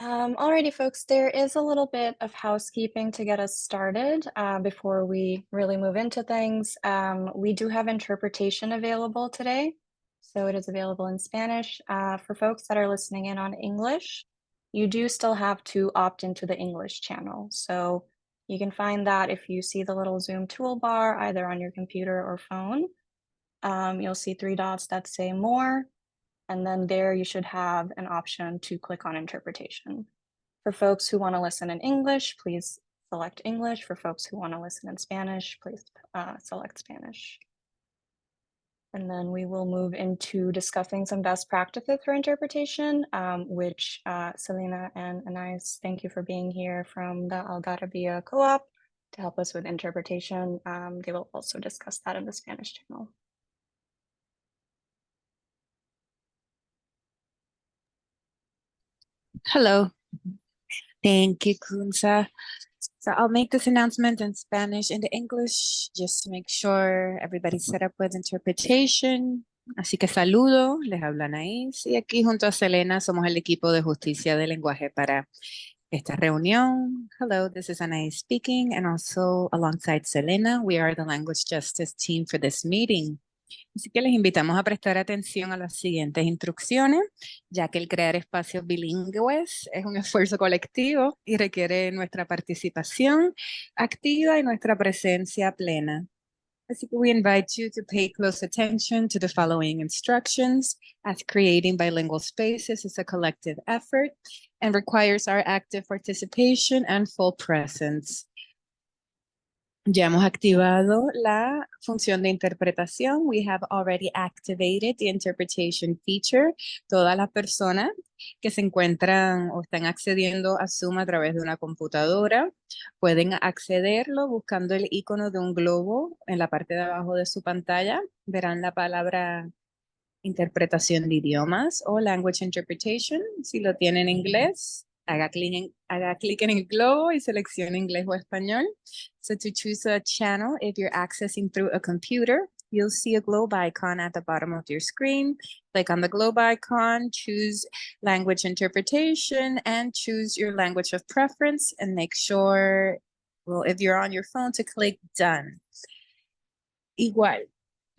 Alrighty, folks, there is a little bit of housekeeping to get us started before we really move into things. We do have interpretation available today, so it is available in Spanish. For folks that are listening in on English, you do still have to opt into the English channel. So you can find that if you see the little Zoom toolbar, either on your computer or phone. You'll see 3 dots that say more. And then there you should have an option to click on interpretation. For folks who want to listen in English, please select English. For folks who want to listen in Spanish, please select Spanish. And then we will move into discussing some best practices for interpretation, which Selena and Anais, thank you for being here from the Algarabia Co-op to help us with interpretation. They will also discuss that in the Spanish channel. Hello. Thank you, Kunsa. So I'll make this announcement in Spanish and English just to make sure everybody's set up with interpretation. Así que saludo, les habla Anaís y aquí junto a Selena somos el equipo de justicia de lenguaje para esta reunión. Hello, this is Anaís speaking, and also alongside Selena, we are the language justice team for this meeting. Así que les invitamos a prestar atención a las siguientes instrucciones, ya que el crear espacios bilingües es un esfuerzo colectivo y requiere nuestra participación activa y nuestra presencia plena. Así que we invite you to pay close attention to the following instructions, as creating bilingual spaces is a collective effort and requires our active participation and full presence. Ya hemos activado la función de interpretación. We have already activated the interpretation feature. Todas las personas que se encuentran o están accediendo a Zoom a través de una computadora pueden accederlo buscando el icono de un globo en la parte de abajo de su pantalla. Verán la palabra interpretación de idiomas o language interpretation. Si lo tienen en inglés, haga clic en el globo y seleccione inglés o español. So to choose a channel, if you're accessing through a computer, you'll see a globe icon at the bottom of your screen. Click on the globe icon, choose language interpretation, and choose your language of preference, and make sure, well, if you're on your phone, to click done. Igual,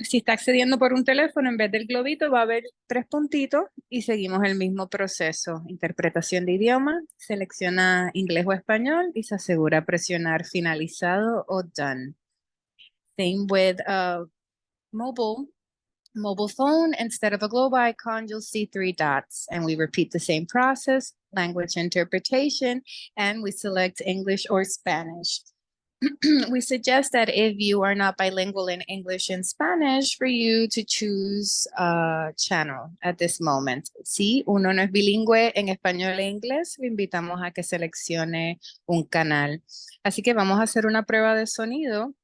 si está accediendo por un teléfono, en vez del globito va a haber 3 puntitos y seguimos el mismo proceso. Interpretación de idioma, selecciona inglés o español y se asegura presionar finalizado o done. Same with mobile phone. Instead of a globe icon, you'll see 3 dots, and we repeat the same process, language interpretation, and we select English or Spanish. We suggest that if you are not bilingual in English and Spanish, for you to choose a channel at this moment. Si uno no es bilingüe en español e inglés, le invitamos a que seleccione un canal. Así que vamos a hacer una prueba de sonido.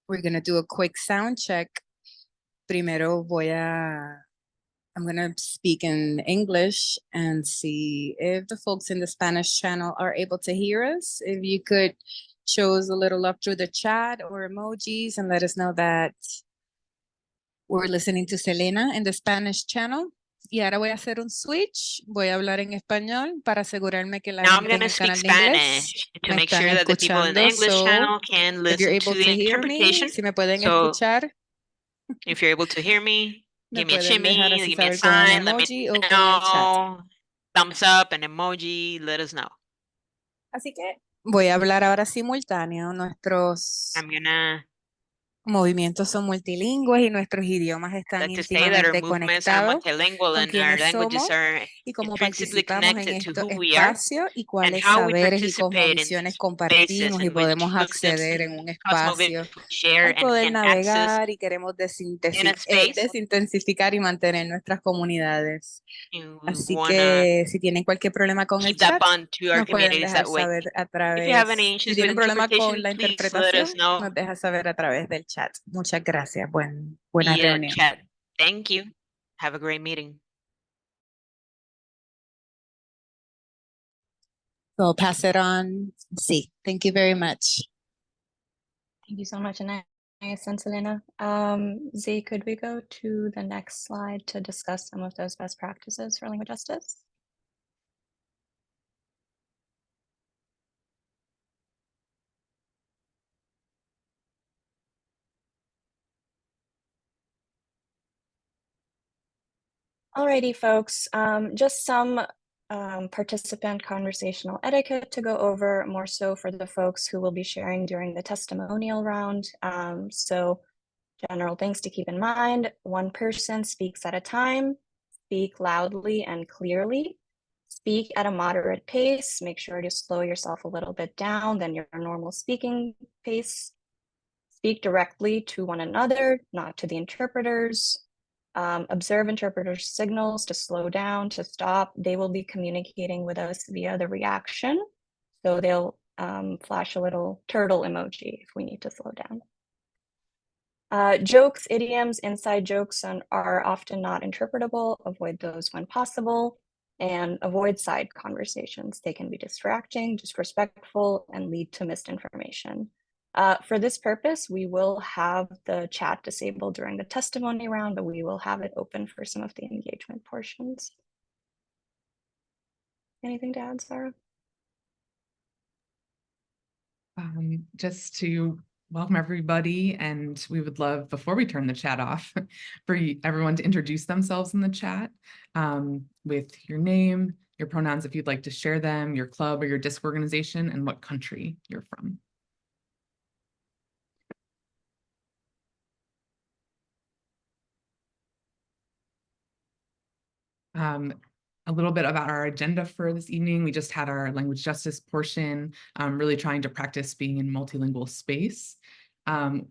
We're going to do a quick sound check. Primero I'm going to speak in English and see if the folks in the Spanish channel are able to hear us. If you could show us a little up through the chat or emojis and let us know that we're listening to Selena in the Spanish channel. Y ahora voy a hacer un switch. Voy a hablar en español para asegurarme que la Now I'm gente en going to el speak canal de inglés Spanish to me make están sure that the people in the escuchando. English So channel can if you're listen able to the to hear me, interpretation. si me pueden So escuchar, if you're able to hear me, me give me a pueden dejar shimmy, así give me a saber con un sign, let me emoji o con el chat. know, thumbs up, an emoji, let us know. Así que voy a hablar ahora simultáneo. Nuestros I'm gonna movimientos son multilingües y nuestros idiomas están like to say that our íntimamente movements are conectados multilingual con and our quienes languages somos are y cómo intrinsically participamos en connected to estos who we are espacios y and cuáles how we saberes y participate in cosmovisiones these spaces compartimos y in which podemos wisdoms acceder en and un cosmovisions espacio we share al and poder can access navegar y queremos in a space. desintensificar y mantener nuestras comunidades. And we Así wanna que si tienen cualquier problema con el keep that chat, bond to our nos pueden communities dejar that way. saber a If you have any través, si issues with tienen problema con interpretation, la please let interpretación, us know nos deja saber a través del chat. Muchas gracias. Buena via reunión. chat. Thank you. Have a great meeting. So I'll pass it on. Sí, thank you very much. Thank you so much, Anais and Selena. Z, could we go to the next slide to discuss some of those best practices for language justice? Alrighty, folks, just some participant conversational etiquette to go over, more so for the folks who will be sharing during the testimonial round. So general things to keep in mind: one person speaks at a time, speak loudly and clearly, speak at a moderate pace, make sure to slow yourself a little bit down than your normal speaking pace, speak directly to one another, not to the interpreters. Observe interpreters' signals to slow down, to stop. They will be communicating with us via the reaction. So they'll flash a little turtle emoji if we need to slow down. Jokes, idioms, inside jokes are often not interpretable. Avoid those when possible, and avoid side conversations. They can be distracting, disrespectful, and lead to misinformation. For this purpose, we will have the chat disabled during the testimony round, but we will have it open for some of the engagement portions. Anything to add, Sarah? Just to welcome everybody, and we would love, before we turn the chat off, for everyone to introduce themselves in the chat with your name, your pronouns if you'd like to share them, your club or your disc organization, and what country you're from. A little bit about our agenda for this evening. We just had our language justice portion, really trying to practice being in multilingual space. So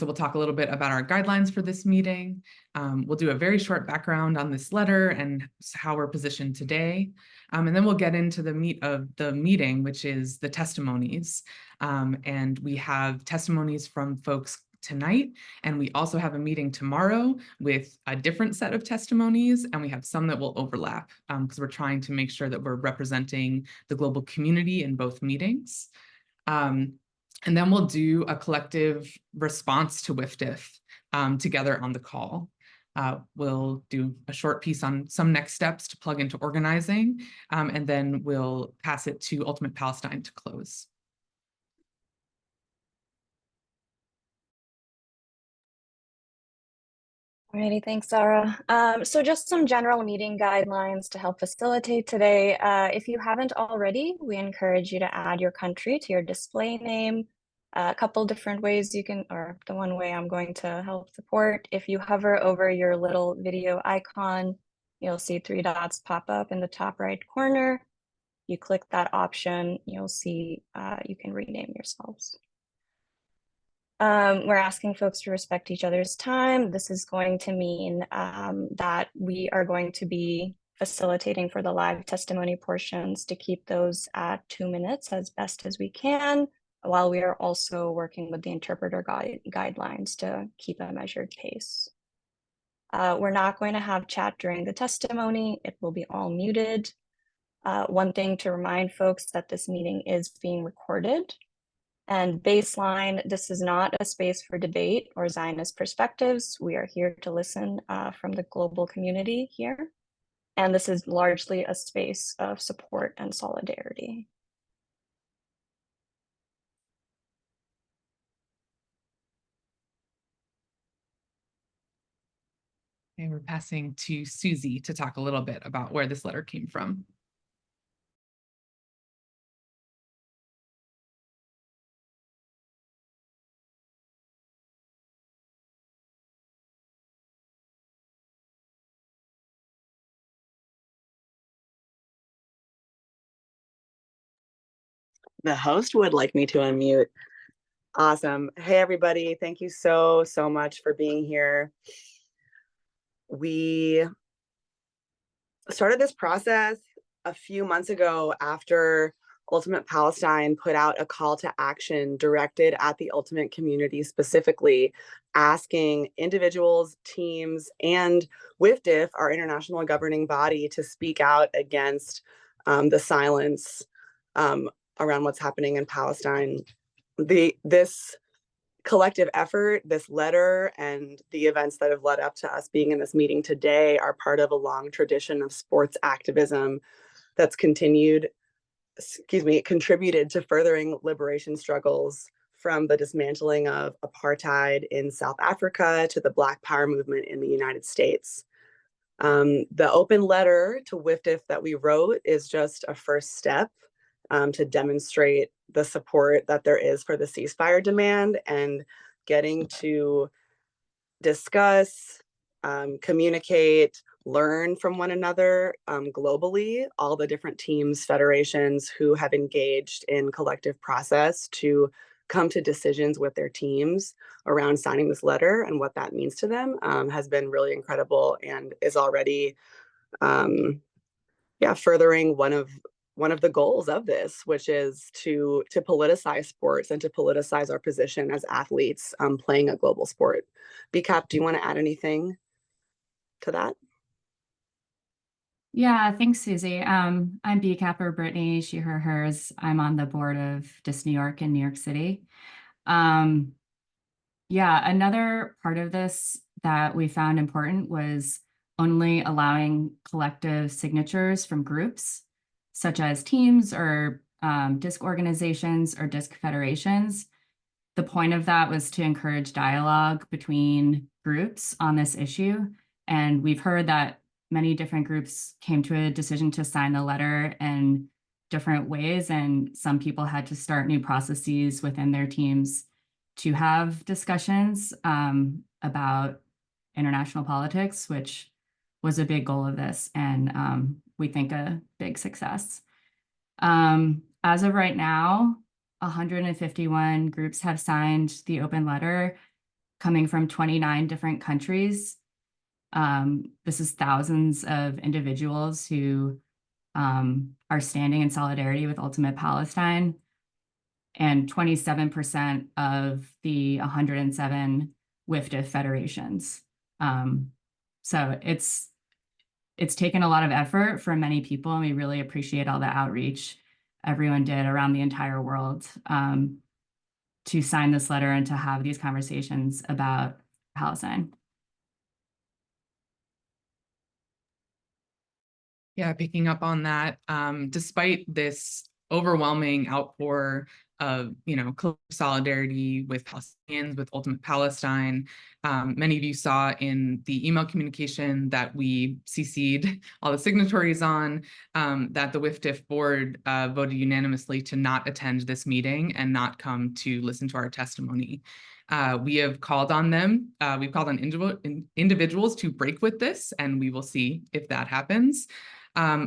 we'll talk a little bit about our guidelines for this meeting. We'll do a very short background on this letter and how we're positioned today. And then we'll get into the meat of the meeting, which is the testimonies. And we have testimonies from folks tonight, and we also have a meeting tomorrow with a different set of testimonies, and we have some that will overlap because we're trying to make sure that we're representing the global community in both meetings. And then we'll do a collective response to WFDF together on the call. We'll do a short piece on some next steps to plug into organizing, and then we'll pass it to Ultimate Palestine to close. Alrighty, thanks, Sarah. So just some general meeting guidelines to help facilitate today. If you haven't already, we encourage you to add your country to your display name. A couple different ways you can, or the one way I'm going to help support. If you hover over your little video icon, you'll see 3 dots pop up in the top right corner. You click that option, you'll see you can rename yourselves. We're asking folks to respect each other's time. This is going to mean that we are going to be facilitating for the live testimony portions to keep those at 2 minutes as best as we can, while we are also working with the interpreter guidelines to keep a measured pace. We're not going to have chat during the testimony. It will be all muted. One thing to remind folks that this meeting is being recorded. And baseline, this is not a space for debate or Zionist perspectives. We are here to listen from the global community here. And this is largely a space of support and solidarity. Okay, we're passing to Susie to talk a little bit about where this letter came from. The host would like me to unmute. Awesome. Hey, everybody. Thank you so much for being here. We started this process a few months ago after Ultimate Palestine put out a call to action directed at the Ultimate community, specifically asking individuals, teams, and WFDF, our international governing body, to speak out against the silence around what's happening in Palestine. This collective effort, this letter, and the events that have led up to us being in this meeting today are part of a long tradition of sports activism that's contributed to furthering liberation struggles, from the dismantling of apartheid in South Africa to the Black Power movement in the United States. The open letter to WFDF that we wrote is just a first step to demonstrate the support that there is for the ceasefire demand and getting to discuss, communicate, learn from one another globally, all the different teams, federations who have engaged in collective process to come to decisions with their teams around signing this letter and what that means to them has been really incredible and is already furthering one of the goals of this, which is to politicize sports and to politicize our position as athletes playing a global sport. BCAP, do you want to add anything to that? Yeah, thanks, Susie. I'm BCAPper Brittany, she, her, hers. I'm on the board of DIS New York and New York City. Yeah, another part of this that we found important was only allowing collective signatures from groups, such as teams or disc organizations or disc federations. The point of that was to encourage dialogue between groups on this issue. And we've heard that many different groups came to a decision to sign the letter in different ways, and some people had to start new processes within their teams to have discussions about international politics, which was a big goal of this, and we think a big success. As of right now, 151 groups have signed the open letter coming from 29 different countries. This is thousands of individuals who are standing in solidarity with Ultimate Palestine, and 27% of the 107 WFDF federations. So it's taken a lot of effort for many people, and we really appreciate all the outreach everyone did around the entire world to sign this letter and to have these conversations about Palestine. Yeah, picking up on that, despite this overwhelming outpour of, solidarity with Palestinians, with Ultimate Palestine, many of you saw in the email communication that we CC'd all the signatories on, that the WFDF board voted unanimously to not attend this meeting and not come to listen to our testimony. We have called on them. We've called on individuals to break with this, and we will see if that happens.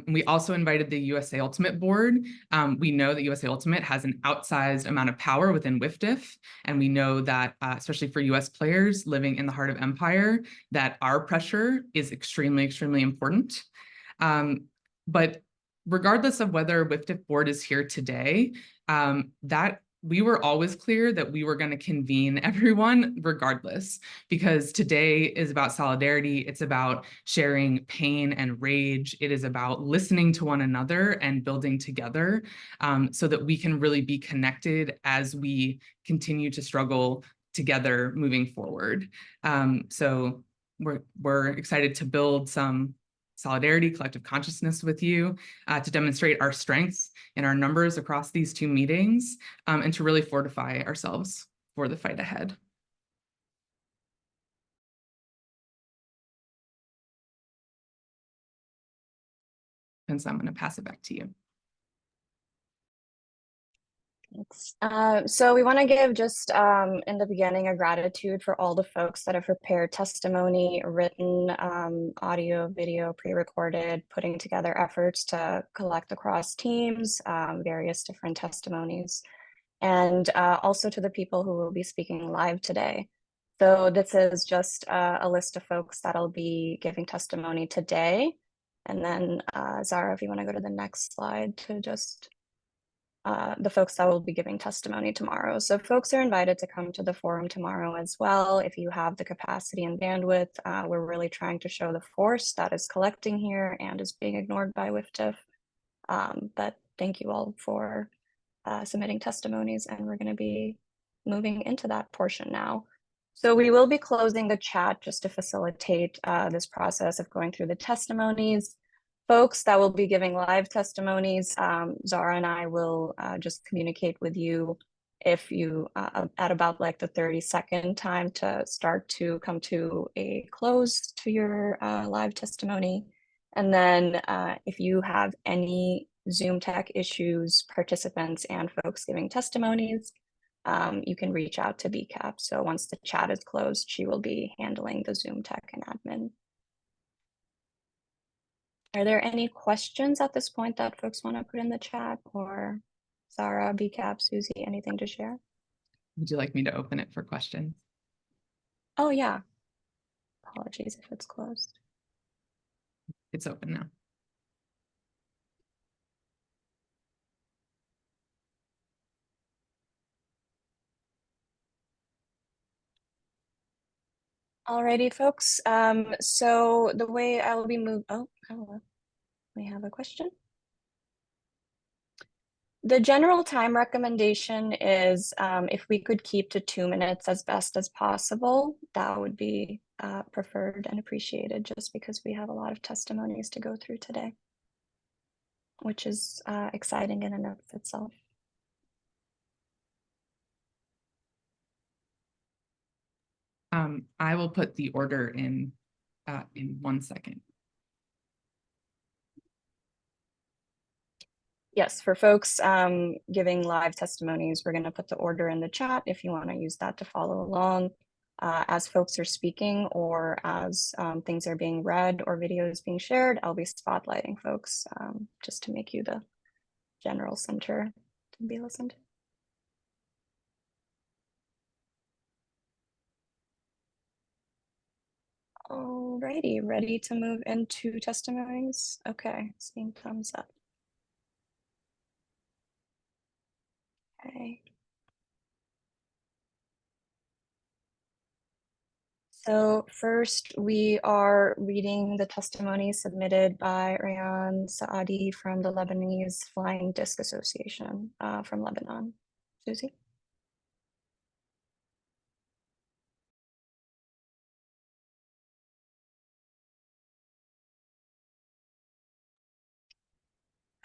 We also invited the USA Ultimate board. We know that USA Ultimate has an outsized amount of power within WFDF, and we know that, especially for US players living in the heart of empire, that our pressure is extremely, extremely important. But regardless of whether WFDF board is here today, that we were always clear that we were going to convene everyone regardless, because today is about solidarity. It's about sharing pain and rage. It is about listening to one another and building together so that we can really be connected as we continue to struggle together moving forward. So we're excited to build some solidarity, collective consciousness with you, to demonstrate our strengths and our numbers across these two meetings, and to really fortify ourselves for the fight ahead. And so I'm going to pass it back to you. Thanks. So we want to give just in the beginning a gratitude for all the folks that have prepared testimony, written, audio, video, pre-recorded, putting together efforts to collect across teams, various different testimonies, and also to the people who will be speaking live today. So this is just a list of folks that'll be giving testimony today. And then Zara, if you want to go to the next slide to just the folks that will be giving testimony tomorrow. So folks are invited to come to the forum tomorrow as well. If you have the capacity and bandwidth, we're really trying to show the force that is collecting here and is being ignored by WFDF. But thank you all for submitting testimonies, and we're going to be moving into that portion now. So we will be closing the chat just to facilitate this process of going through the testimonies. Folks that will be giving live testimonies, Zara and I will just communicate with you if you at about like the 30-second time to start to come to a close to your live testimony. And then if you have any Zoom tech issues, participants and folks giving testimonies, you can reach out to BCAP. So once the chat is closed, she will be handling the Zoom tech and admin. Are there any questions at this point that folks want to put in the chat, or Sarah, BCAP, Susie, anything to share? Would you like me to open it for questions? Oh yeah. Apologies if it's closed. It's open now. Alrighty, folks. So the way I will be moved. Oh, hello. We have a question. The general time recommendation is if we could keep to 2 minutes as best as possible, that would be preferred and appreciated, just because we have a lot of testimonies to go through today, which is exciting in and of itself. I will put the order in 1 second. Yes, for folks giving live testimonies, we're going to put the order in the chat if you want to use that to follow along as folks are speaking, or as things are being read or videos being shared. I'll be spotlighting folks just to make you the general center to be listened to. Alrighty, ready to move into testimonies? Okay, seeing thumbs up. Okay. So first, we are reading the testimony submitted by Rayan Saade from the Lebanese Flying Disc Association from Lebanon. Susie?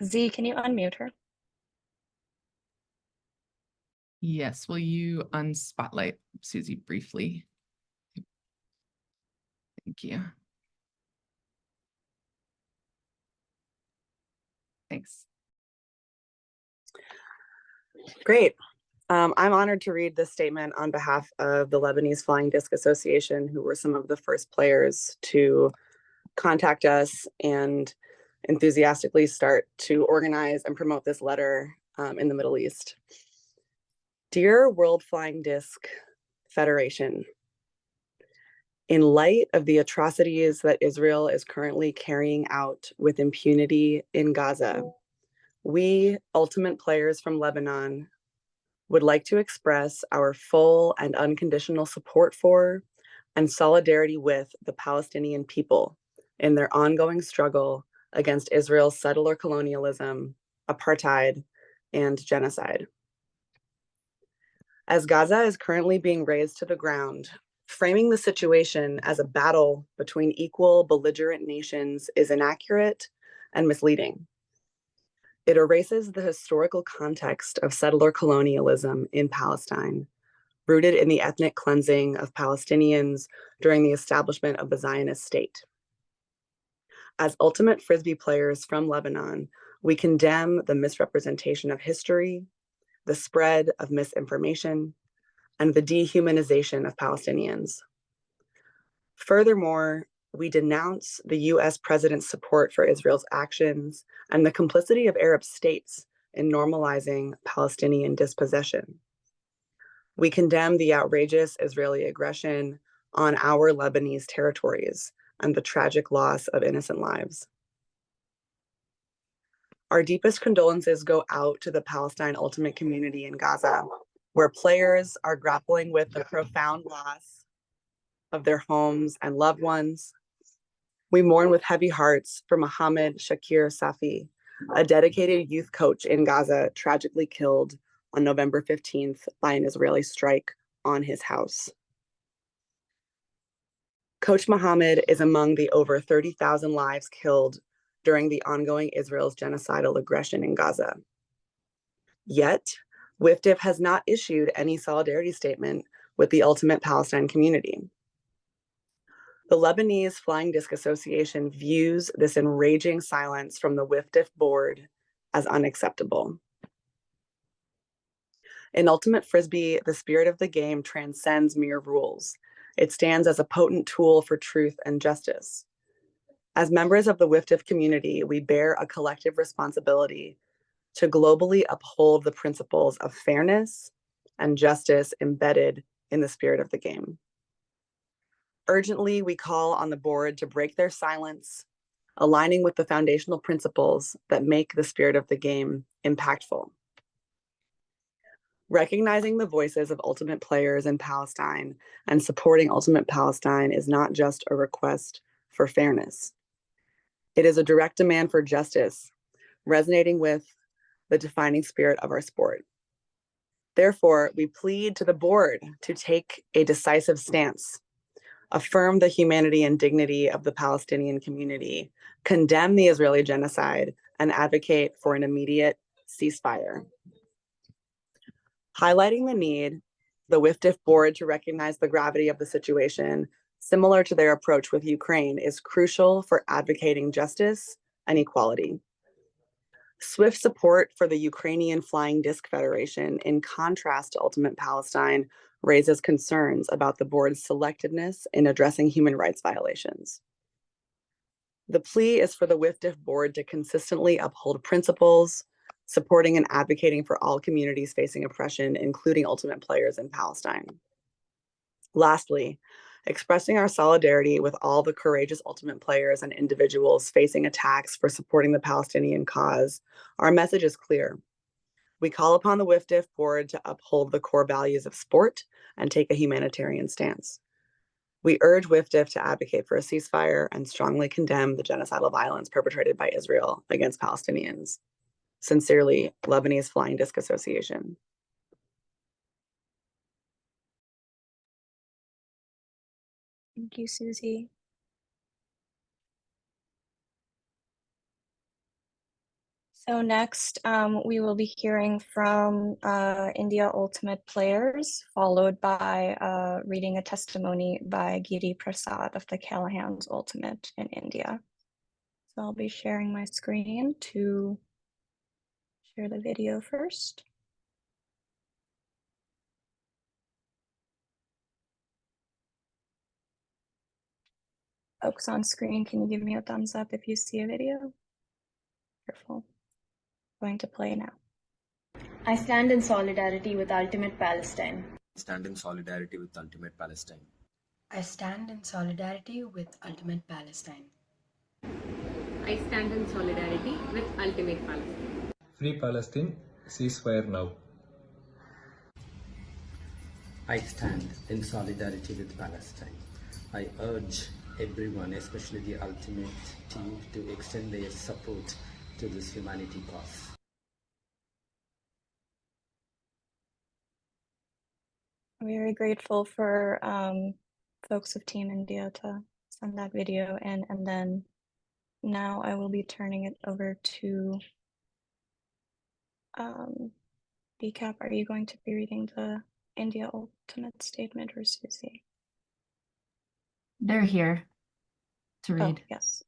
Z, can you unmute her? Yes, will you unspotlight Susie briefly? Thank you. Thanks. Great. I'm honored to read this statement on behalf of the Lebanese Flying Disc Association, who were some of the first players to contact us and enthusiastically start to organize and promote this letter in the Middle East. Dear World Flying Disc Federation, in light of the atrocities that Israel is currently carrying out with impunity in Gaza, we, ultimate players from Lebanon, would like to express our full and unconditional support for and solidarity with the Palestinian people in their ongoing struggle against Israel's settler colonialism, apartheid, and genocide. As Gaza is currently being razed to the ground, framing the situation as a battle between equal belligerent nations is inaccurate and misleading. It erases the historical context of settler colonialism in Palestine, rooted in the ethnic cleansing of Palestinians during the establishment of the Zionist state. As ultimate Frisbee players from Lebanon, we condemn the misrepresentation of history, the spread of misinformation, and the dehumanization of Palestinians. Furthermore, we denounce the US president's support for Israel's actions and the complicity of Arab states in normalizing Palestinian dispossession. We condemn the outrageous Israeli aggression on our Lebanese territories and the tragic loss of innocent lives. Our deepest condolences go out to the Palestine Ultimate community in Gaza, where players are grappling with the profound loss of their homes and loved ones. We mourn with heavy hearts for Mohammed Shakir Safi, a dedicated youth coach in Gaza, tragically killed on November 15th by an Israeli strike on his house. Coach Mohammed is among the over 30,000 lives killed during the ongoing Israel's genocidal aggression in Gaza. Yet, WFDF has not issued any solidarity statement with the Ultimate Palestine community. The Lebanese Flying Disc Association views this enraging silence from the WFDF board as unacceptable. In Ultimate Frisbee, the spirit of the game transcends mere rules. It stands as a potent tool for truth and justice. As members of the WFDF community, we bear a collective responsibility to globally uphold the principles of fairness and justice embedded in the spirit of the game. Urgently, we call on the board to break their silence, aligning with the foundational principles that make the spirit of the game impactful. Recognizing the voices of Ultimate players in Palestine and supporting Ultimate Palestine is not just a request for fairness. It is a direct demand for justice, resonating with the defining spirit of our sport. Therefore, we plead to the board to take a decisive stance, affirm the humanity and dignity of the Palestinian community, condemn the Israeli genocide, and advocate for an immediate ceasefire. Highlighting the need, the WFDF board to recognize the gravity of the situation, similar to their approach with Ukraine, is crucial for advocating justice and equality. Swift support for the Ukrainian Flying Disc Federation, in contrast to Ultimate Palestine, raises concerns about the board's selectiveness in addressing human rights violations. The plea is for the WFDF board to consistently uphold principles, supporting and advocating for all communities facing oppression, including Ultimate players in Palestine. Lastly, expressing our solidarity with all the courageous Ultimate players and individuals facing attacks for supporting the Palestinian cause, our message is clear. We call upon the WFDF board to uphold the core values of sport and take a humanitarian stance. We urge WFDF to advocate for a ceasefire and strongly condemn the genocidal violence perpetrated by Israel against Palestinians. Sincerely, Lebanese Flying Disc Association. Thank you, Susie. So next, we will be hearing from India Ultimate players, followed by reading a testimony by Giri Prasad of the Callahans Ultimate in India. So I'll be sharing my screen to share the video first. Folks on screen, can you give me a thumbs up if you see a video? Wonderful. Going to play now. I stand in solidarity with Ultimate Palestine. Stand in solidarity with Ultimate Palestine. I stand in solidarity with Ultimate Palestine. I stand in solidarity with Ultimate Palestine. Free Palestine, ceasefire now. I stand in solidarity with Palestine. I urge everyone, especially the Ultimate team, to extend their support to this humanity cause. Very grateful for folks of Team India to send that video in, and then now I will be turning it over to BCAP. Are you going to be reading the India Ultimate statement, or Susie? They're here to read. Oh, yes.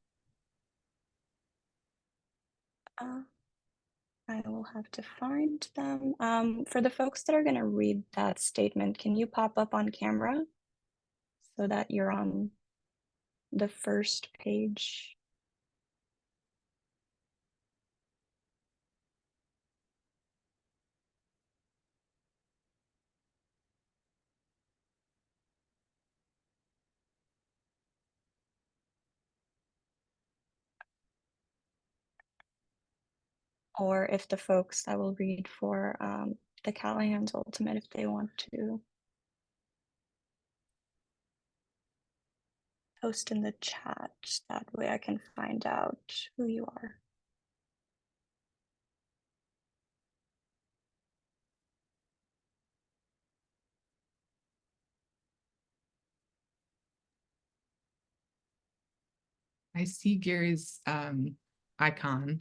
I will have to find them. For the folks that are going to read that statement, can you pop up on camera so that you're on the first page? Or if the folks that will read for the Callahans Ultimate, if they want to post in the chat, that way I can find out who you are. I see Gary's icon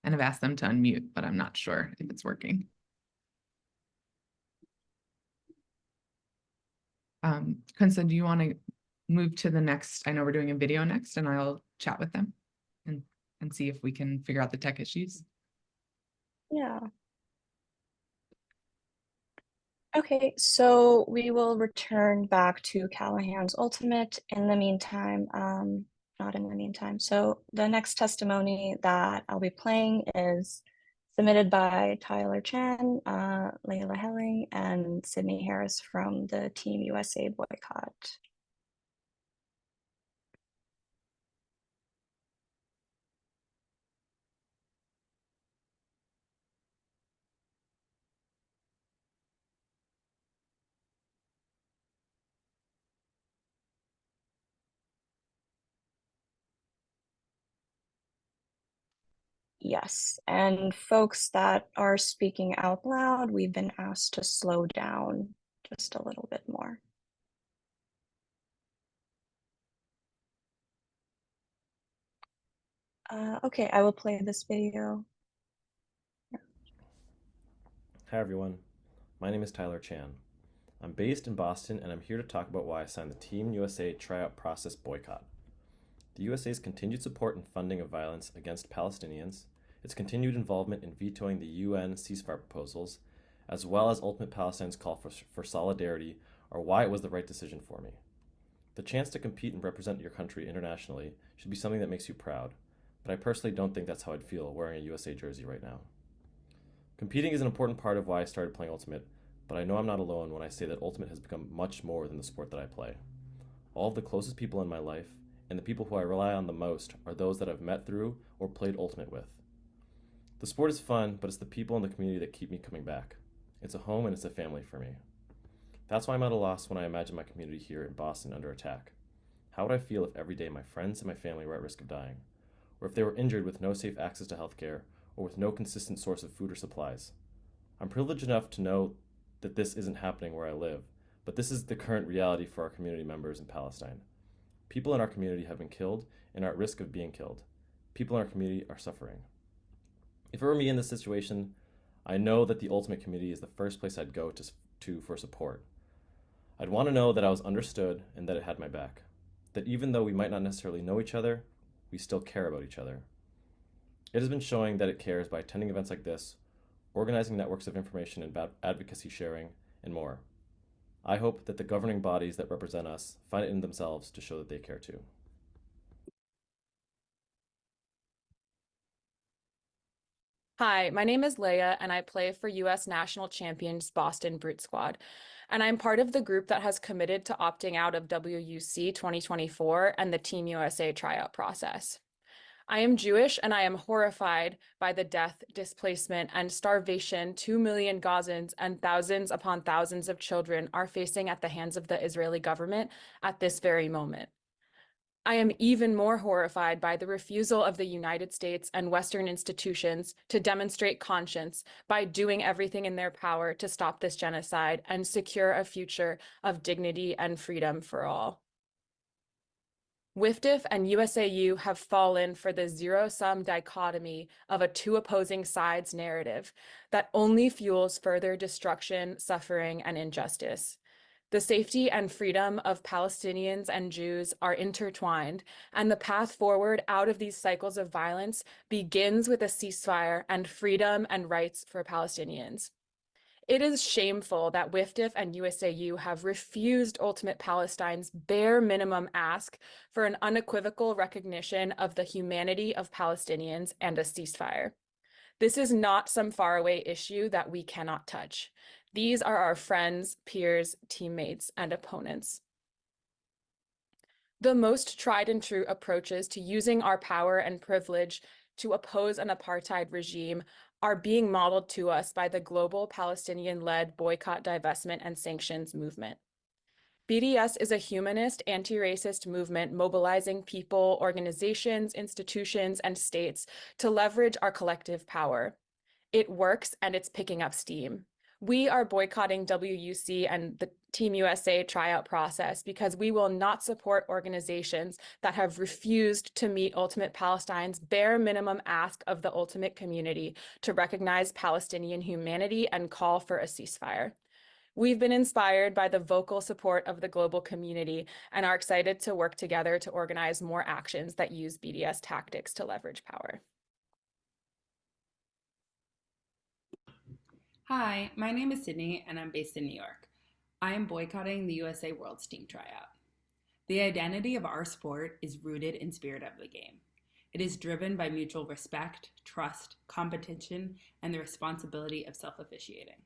and have asked them to unmute, but I'm not sure if it's working. Kunsa, do you want to move to the next? I know we're doing a video next, and I'll chat with them and see if we can figure out the tech issues. Yeah. Okay, so we will return back to Callahans Ultimate in the meantime, not in the meantime. So the next testimony that I'll be playing is submitted by Tyler Chan, Layla Helling, and Sydney Harris from the Team USA Boycott. Yes, and folks that are speaking out loud, we've been asked to slow down just a little bit more. Okay, I will play this video. Hi everyone, my name is Tyler Chan. I'm based in Boston and I'm here to talk about why I signed the Team USA Tryout Process Boycott. The USA's continued support and funding of violence against Palestinians, its continued involvement in vetoing the UN ceasefire proposals, as well as Ultimate Palestine's call for solidarity are why it was the right decision for me. The chance to compete and represent your country internationally should be something that makes you proud, but I personally don't think that's how I'd feel wearing a USA jersey right now. Competing is an important part of why I started playing Ultimate, but I know I'm not alone when I say that Ultimate has become much more than the sport that I play. All of the closest people in my life, and the people who I rely on the most, are those that I've met through or played Ultimate with. The sport is fun, but it's the people in the community that keep me coming back. It's a home and it's a family for me. That's why I'm at a loss when I imagine my community here in Boston under attack. How would I feel if every day my friends and my family were at risk of dying? Or if they were injured with no safe access to healthcare, or with no consistent source of food or supplies? I'm privileged enough to know that this isn't happening where I live, but this is the current reality for our community members in Palestine. People in our community have been killed and are at risk of being killed. People in our community are suffering. If it were me in this situation, I know that the Ultimate community is the first place I'd go to for support. I'd want to know that I was understood and that it had my back. That even though we might not necessarily know each other, we still care about each other. It has been showing that it cares by attending events like this, organizing networks of information and advocacy sharing, and more. I hope that the governing bodies that represent us find it in themselves to show that they care too. Hi, my name is Leija, and I play for U.S. National Champions Boston Brute Squad. And I'm part of the group that has committed to opting out of WUC 2024 and the Team USA tryout process. I am Jewish, and I am horrified by the death, displacement, and starvation 2 million Gazans and thousands upon thousands of children are facing at the hands of the Israeli government at this very moment. I am even more horrified by the refusal of the United States and Western institutions to demonstrate conscience by doing everything in their power to stop this genocide and secure a future of dignity and freedom for all. WFDF and USAU have fallen for the zero-sum dichotomy of a two opposing sides narrative that only fuels further destruction, suffering, and injustice. The safety and freedom of Palestinians and Jews are intertwined, and the path forward out of these cycles of violence begins with a ceasefire and freedom and rights for Palestinians. It is shameful that WFDF and USAU have refused Ultimate Palestine's bare minimum ask for an unequivocal recognition of the humanity of Palestinians and a ceasefire. This is not some faraway issue that we cannot touch. These are our friends, peers, teammates, and opponents. The most tried and true approaches to using our power and privilege to oppose an apartheid regime are being modeled to us by the global Palestinian-led boycott, divestment, and sanctions movement. BDS is a humanist, anti-racist movement mobilizing people, organizations, institutions, and states to leverage our collective power. It works, and it's picking up steam. We are boycotting WUC and the Team USA tryout process because we will not support organizations that have refused to meet Ultimate Palestine's bare minimum ask of the Ultimate community to recognize Palestinian humanity and call for a ceasefire. We've been inspired by the vocal support of the global community and are excited to work together to organize more actions that use BDS tactics to leverage power. Hi, my name is Sydney and I'm based in New York. I am boycotting the USA World's Team Tryout. The identity of our sport is rooted in spirit of the game. It is driven by mutual respect, trust, competition, and the responsibility of self-officiating.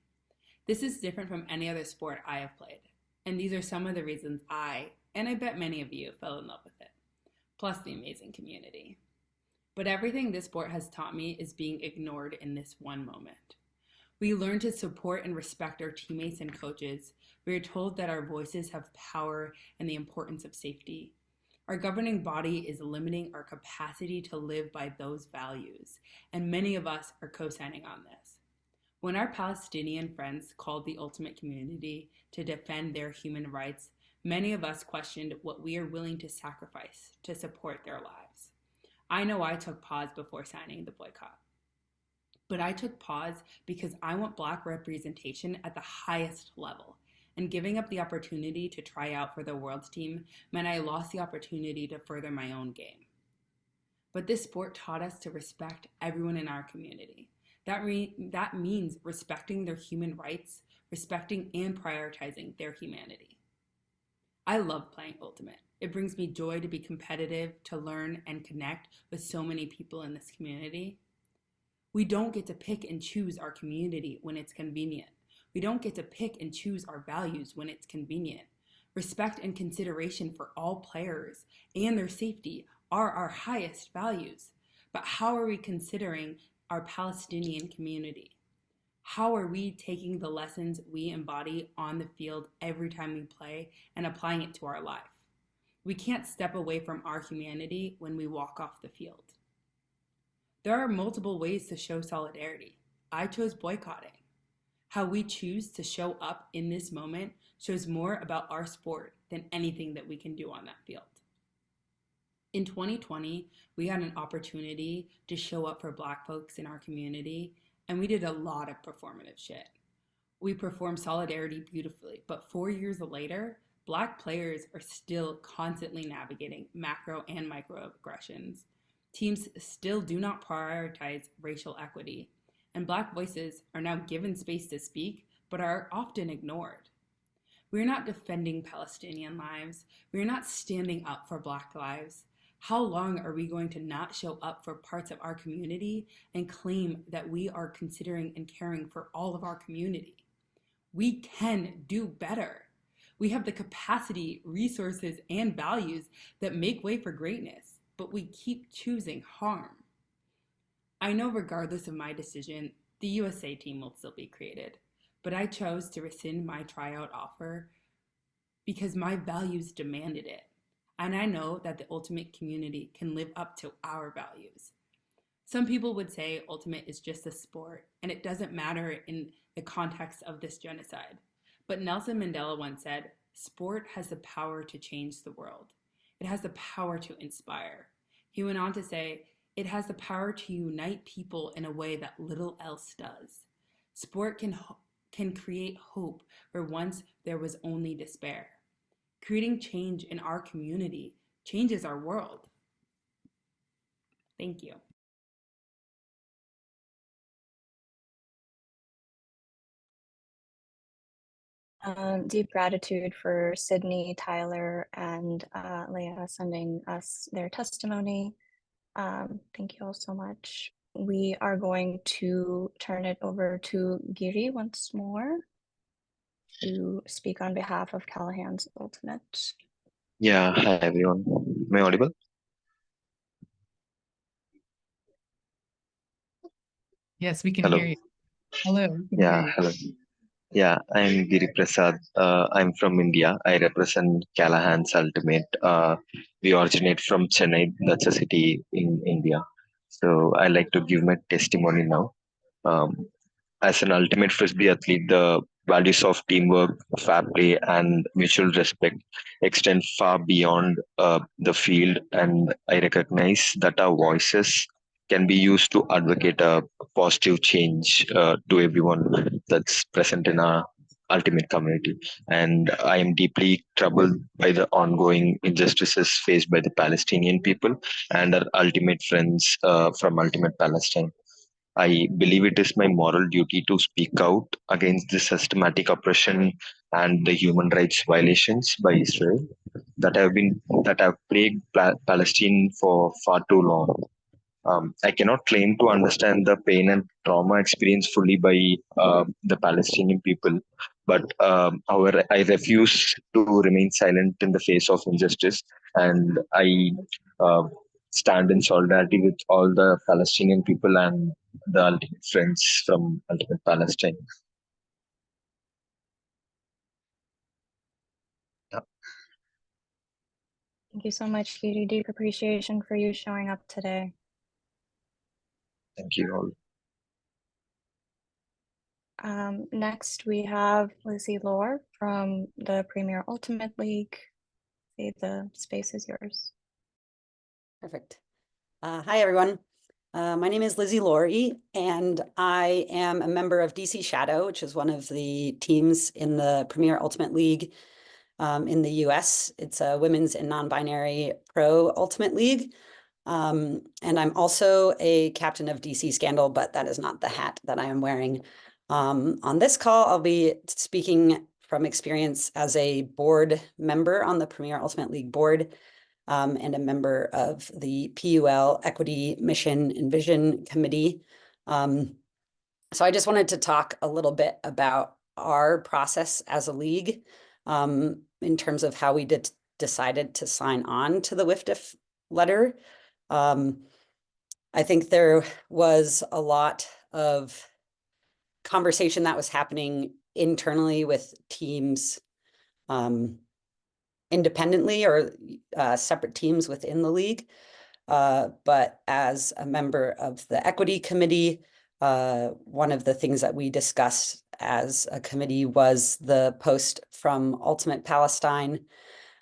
This is different from any other sport I have played, and these are some of the reasons I, and I bet many of you, fell in love with it, plus the amazing community. But everything this sport has taught me is being ignored in this one moment. We learn to support and respect our teammates and coaches. We are told that our voices have power and the importance of safety. Our governing body is limiting our capacity to live by those values, and many of us are co-signing on this. When our Palestinian friends called the ultimate community to defend their human rights, many of us questioned what we are willing to sacrifice to support their lives. I know I took pause before signing the boycott. But I took pause because I want Black representation at the highest level, and giving up the opportunity to try out for the world's team meant I lost the opportunity to further my own game. But this sport taught us to respect everyone in our community. That means respecting their human rights, respecting and prioritizing their humanity. I love playing Ultimate. It brings me joy to be competitive, to learn and connect with so many people in this community. We don't get to pick and choose our community when it's convenient. We don't get to pick and choose our values when it's convenient. Respect and consideration for all players and their safety are our highest values. But how are we considering our Palestinian community? How are we taking the lessons we embody on the field every time we play and applying it to our life? We can't step away from our humanity when we walk off the field. There are multiple ways to show solidarity. I chose boycotting. How we choose to show up in this moment shows more about our sport than anything that we can do on that field. In 2020, we had an opportunity to show up for Black folks in our community, and we did a lot of performative shit. We performed solidarity beautifully, but 4 years later, Black players are still constantly navigating macro and microaggressions. Teams still do not prioritize racial equity, and Black voices are now given space to speak, but are often ignored. We are not defending Palestinian lives. We are not standing up for Black lives. How long are we going to not show up for parts of our community and claim that we are considering and caring for all of our community? We can do better. We have the capacity, resources, and values that make way for greatness, but we keep choosing harm. I know regardless of my decision, the USA team will still be created, but I chose to rescind my tryout offer because my values demanded it. And I know that the Ultimate community can live up to our values. Some people would say Ultimate is just a sport and it doesn't matter in the context of this genocide. But Nelson Mandela once said, "Sport has the power to change the world. It has the power to inspire." He went on to say, "It has the power to unite people in a way that little else does. Sport can create hope where once there was only despair. Creating change in our community changes our world." Thank you. Deep gratitude for Sydney, Tyler, and Leija sending us their testimony. Thank you all so much. We are going to turn it over to Giri once more to speak on behalf of Callahans Ultimate. Yeah, hi everyone. Am I audible? Yes, we can Hello. hear you. Hello. we can hear Yeah, you. hello. Yeah, I'm Giri Prasad. I'm from India. I represent Callahans Ultimate. We originate from Chennai. That's a city in India. So I like to give my testimony now. As an ultimate Frisbee athlete, the values of teamwork, fair play, and mutual respect extend far beyond the field. And I recognize that our voices can be used to advocate a positive change to everyone that's present in our ultimate community, and I am deeply troubled by the ongoing injustices faced by the Palestinian people and our ultimate friends from Ultimate Palestine. I believe it is my moral duty to speak out against the systematic oppression and the human rights violations by Israel that have plagued Palestine for far too long. I cannot claim to understand the pain and trauma experienced fully by the Palestinian people, but however, I refuse to remain silent in the face of injustice, and I uh, stand in solidarity with all the Palestinian people and the ultimate friends from Ultimate Palestine. Yeah. Thank you so much, Giri. Deep appreciation for you showing up today. Thank you all. Next, we have Lisi Lohre from the Premier Ultimate League. The space is yours. Perfect. Hi, everyone. My name is Lisi Lohre, and I am a member of DC Shadow, which is one of the teams in the Premier Ultimate League in the US. It's a women's and non-binary pro Ultimate League. And I'm also a captain of DC Scandal, but that is not the hat that I am wearing. On this call, I'll be speaking from experience as a board member on the Premier Ultimate League board and a member of the PUL Equity Mission and Vision Committee. So I just wanted to talk a little bit about our process as a league in terms of how we decided to sign on to the WFDF letter. I think there was a lot of conversation that was happening internally with teams independently or separate teams within the league. But as a member of the equity committee, one of the things that we discussed as a committee was the post from Ultimate Palestine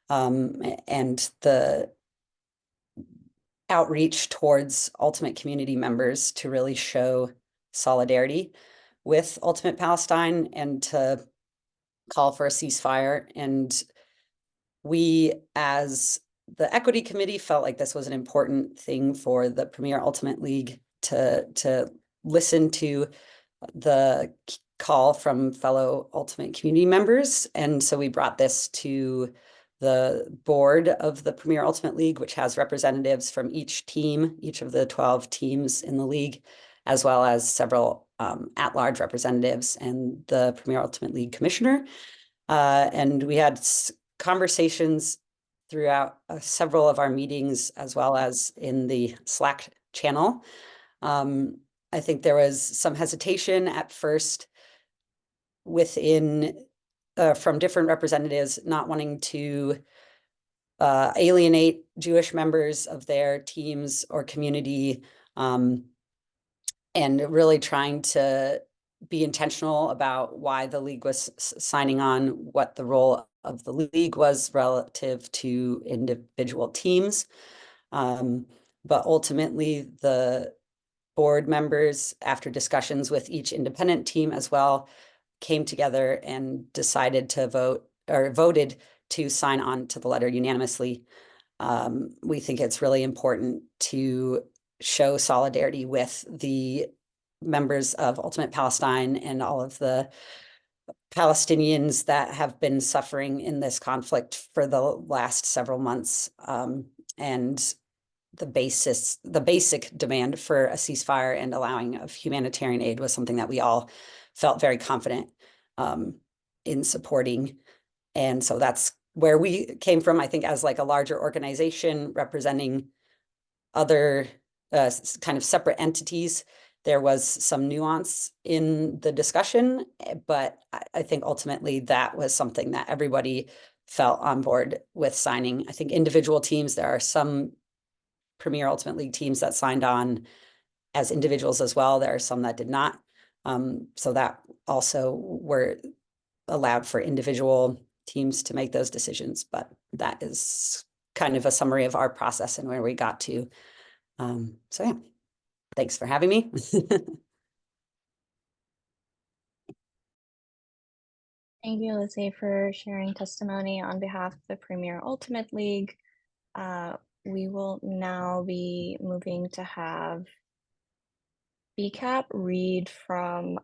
and the outreach towards Ultimate community members to really show solidarity with Ultimate Palestine and to call for a ceasefire. And we, as the equity committee, felt like this was an important thing for the Premier Ultimate League to listen to the call from fellow Ultimate community members. And so we brought this to the board of the Premier Ultimate League, which has representatives from each team, each of the 12 teams in the league, as well as several at-large representatives and the Premier Ultimate League commissioner. And we had conversations throughout several of our meetings, as well as in the Slack channel. I think there was some hesitation at first within from different representatives not wanting to alienate Jewish members of their teams or community, and really trying to be intentional about why the league was signing on, what the role of the league was relative to individual teams. But ultimately, the board members, after discussions with each independent team as well, came together and decided to voted to sign on to the letter unanimously. We think it's really important to show solidarity with the members of Ultimate Palestine and all of the Palestinians that have been suffering in this conflict for the last several months. And the basic demand for a ceasefire and allowing of humanitarian aid was something that we all felt very confident in supporting. And so that's where we came from, I think, as like a larger organization representing other kind of separate entities. There was some nuance in the discussion, but I think ultimately that was something that everybody felt on board with signing. I think individual teams, there are some Premier Ultimate League teams that signed on as individuals as well. There are some that did not. So that also were allowed for individual teams to make those decisions. But that is kind of a summary of our process and where we got to. So yeah, thanks for having me. Thank you, Lisi, for sharing testimony on behalf of the Premier Ultimate League. We will now be moving to have BCAP read from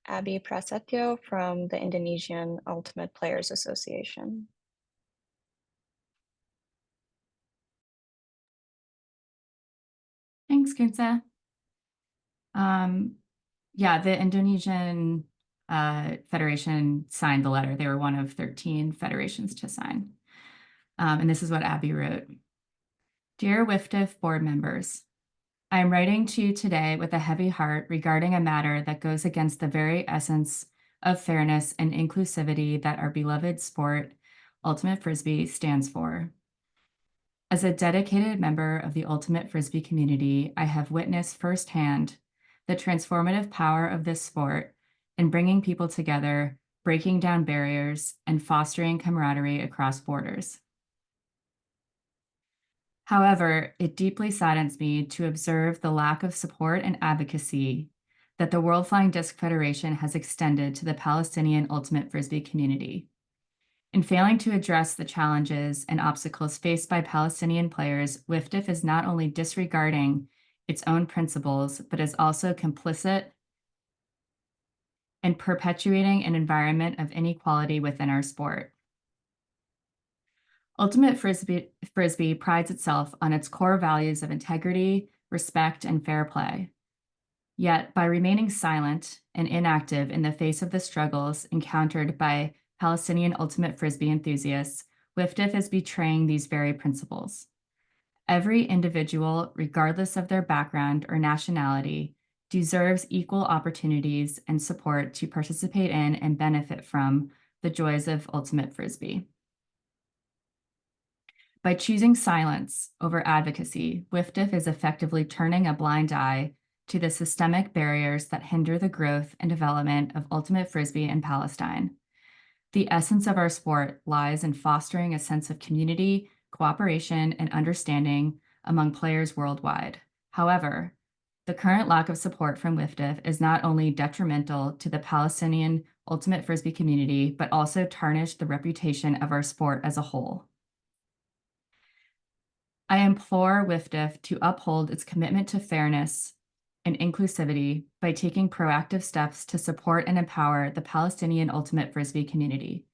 Abby Prasetyo from the Indonesian Ultimate Players Association. Thanks, Kunsa. Yeah, the Indonesian Federation signed the letter. They were one of 13 federations to sign. And this is what Abby wrote. Dear WFDF board members, I am writing to you today with a heavy heart regarding a matter that goes against the very essence of fairness and inclusivity that our beloved sport, Ultimate Frisbee, stands for. As a dedicated member of the Ultimate Frisbee community, I have witnessed firsthand the transformative power of this sport in bringing people together, breaking down barriers, and fostering camaraderie across borders. However, it deeply saddens me to observe the lack of support and advocacy that the World Flying Disc Federation has extended to the Palestinian Ultimate Frisbee community. In failing to address the challenges and obstacles faced by Palestinian players, WFDF is not only disregarding its own principles, but is also complicit in perpetuating an environment of inequality within our sport. Ultimate Frisbee prides itself on its core values of integrity, respect, and fair play. Yet, by remaining silent and inactive in the face of the struggles encountered by Palestinian Ultimate Frisbee enthusiasts, WFDF is betraying these very principles. Every individual, regardless of their background or nationality, deserves equal opportunities and support to participate in and benefit from the joys of Ultimate Frisbee. By choosing silence over advocacy, WFDF is effectively turning a blind eye to the systemic barriers that hinder the growth and development of Ultimate Frisbee in Palestine. The essence of our sport lies in fostering a sense of community, cooperation, and understanding among players worldwide. However, the current lack of support from WFDF is not only detrimental to the Palestinian Ultimate Frisbee community, but also tarnished the reputation of our sport as a whole. I implore WFDF to uphold its commitment to fairness and inclusivity by taking proactive steps to support and empower the Palestinian Ultimate Frisbee community.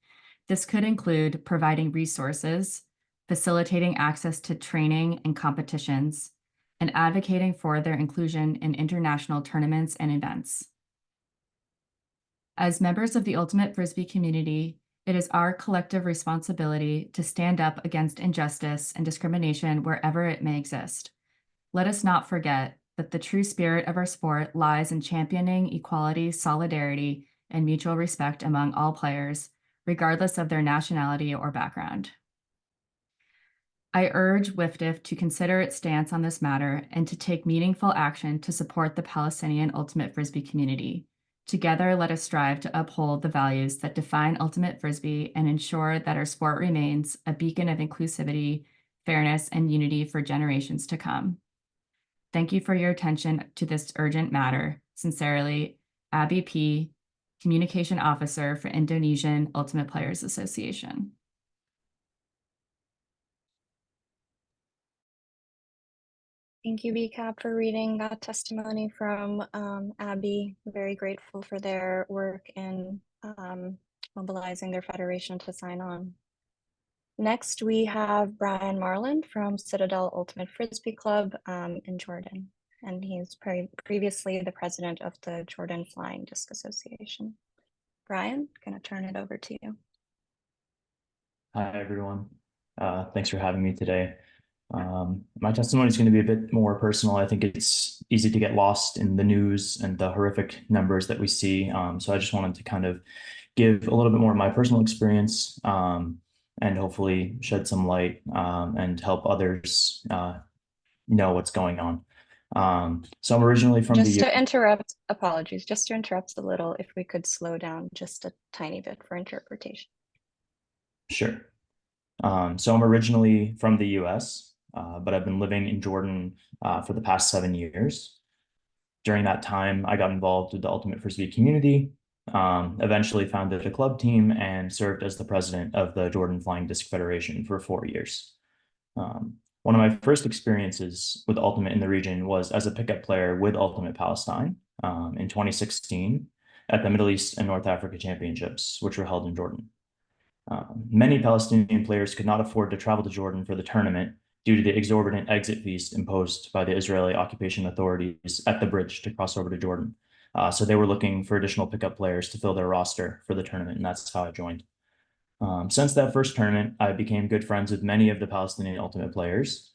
This could include providing resources, facilitating access to training and competitions, and advocating for their inclusion in international tournaments and events. As members of the Ultimate Frisbee community, it is our collective responsibility to stand up against injustice and discrimination wherever it may exist. Let us not forget that the true spirit of our sport lies in championing equality, solidarity, and mutual respect among all players, regardless of their nationality or background. I urge WFDF to consider its stance on this matter and to take meaningful action to support the Palestinian Ultimate Frisbee community. Together, let us strive to uphold the values that define Ultimate Frisbee and ensure that our sport remains a beacon of inclusivity, fairness, and unity for generations to come. Thank you for your attention to this urgent matter. Sincerely, Abby P., Communication Officer for Indonesian Ultimate Players Association. Thank you, BCAP, for reading that testimony from Abby. Very grateful for their work in mobilizing their federation to sign on. Next, we have Brian Marland from Citadel Ultimate Frisbee Club in Jordan, and he's previously the president of the Jordan Flying Disc Association. Brian, I'm going to turn it over to you. Hi, everyone. Thanks for having me today. My testimony is going to be a bit more personal. I think it's easy to get lost in the news and the horrific numbers that we see. So I just wanted to kind of give a little bit more of my personal experience and hopefully shed some light and help others know what's going on. So I'm originally from just to interrupt, apologies, just to interrupt a little, if we could slow down just a tiny bit for interpretation. Sure. So I'm originally from the US, but I've been living in Jordan for the past 7 years. During that time, I got involved with the Ultimate Frisbee community, Eventually founded a club team and served as the president of the Jordan Flying Disc Federation for 4 years. One of my first experiences with Ultimate in the region was as a pickup player with Ultimate Palestine in 2016 at the Middle East and North Africa Championships, which were held in Jordan. Many Palestinian players could not afford to travel to Jordan for the tournament due to the exorbitant exit fees imposed by the Israeli occupation authorities at the bridge to cross over to Jordan. So they were looking for additional pickup players to fill their roster for the tournament, and that's how I joined. Since that first tournament, I became good friends with many of the Palestinian Ultimate players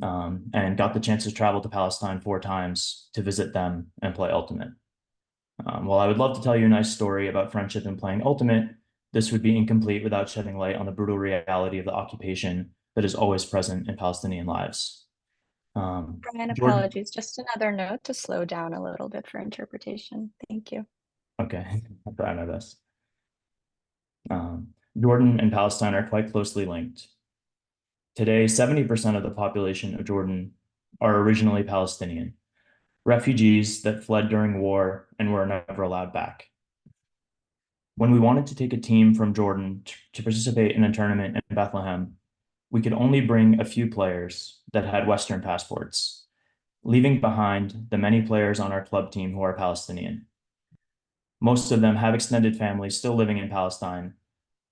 and got the chance to travel to Palestine 4 times to visit them and play Ultimate. While I would love to tell you a nice story about friendship and playing Ultimate, this would be incomplete without shedding light on the brutal reality of the occupation that is always present in Palestinian lives. Brian, Jordan, apologies. Just another note to slow down a little bit for interpretation. Thank you. okay, I'll try my best. Jordan and Palestine are quite closely linked. Today, 70% of the population of Jordan are originally Palestinian, refugees that fled during war and were never allowed back. When we wanted to take a team from Jordan to participate in a tournament in Bethlehem, we could only bring a few players that had Western passports, leaving behind the many players on our club team who are Palestinian. Most of them have extended families still living in Palestine,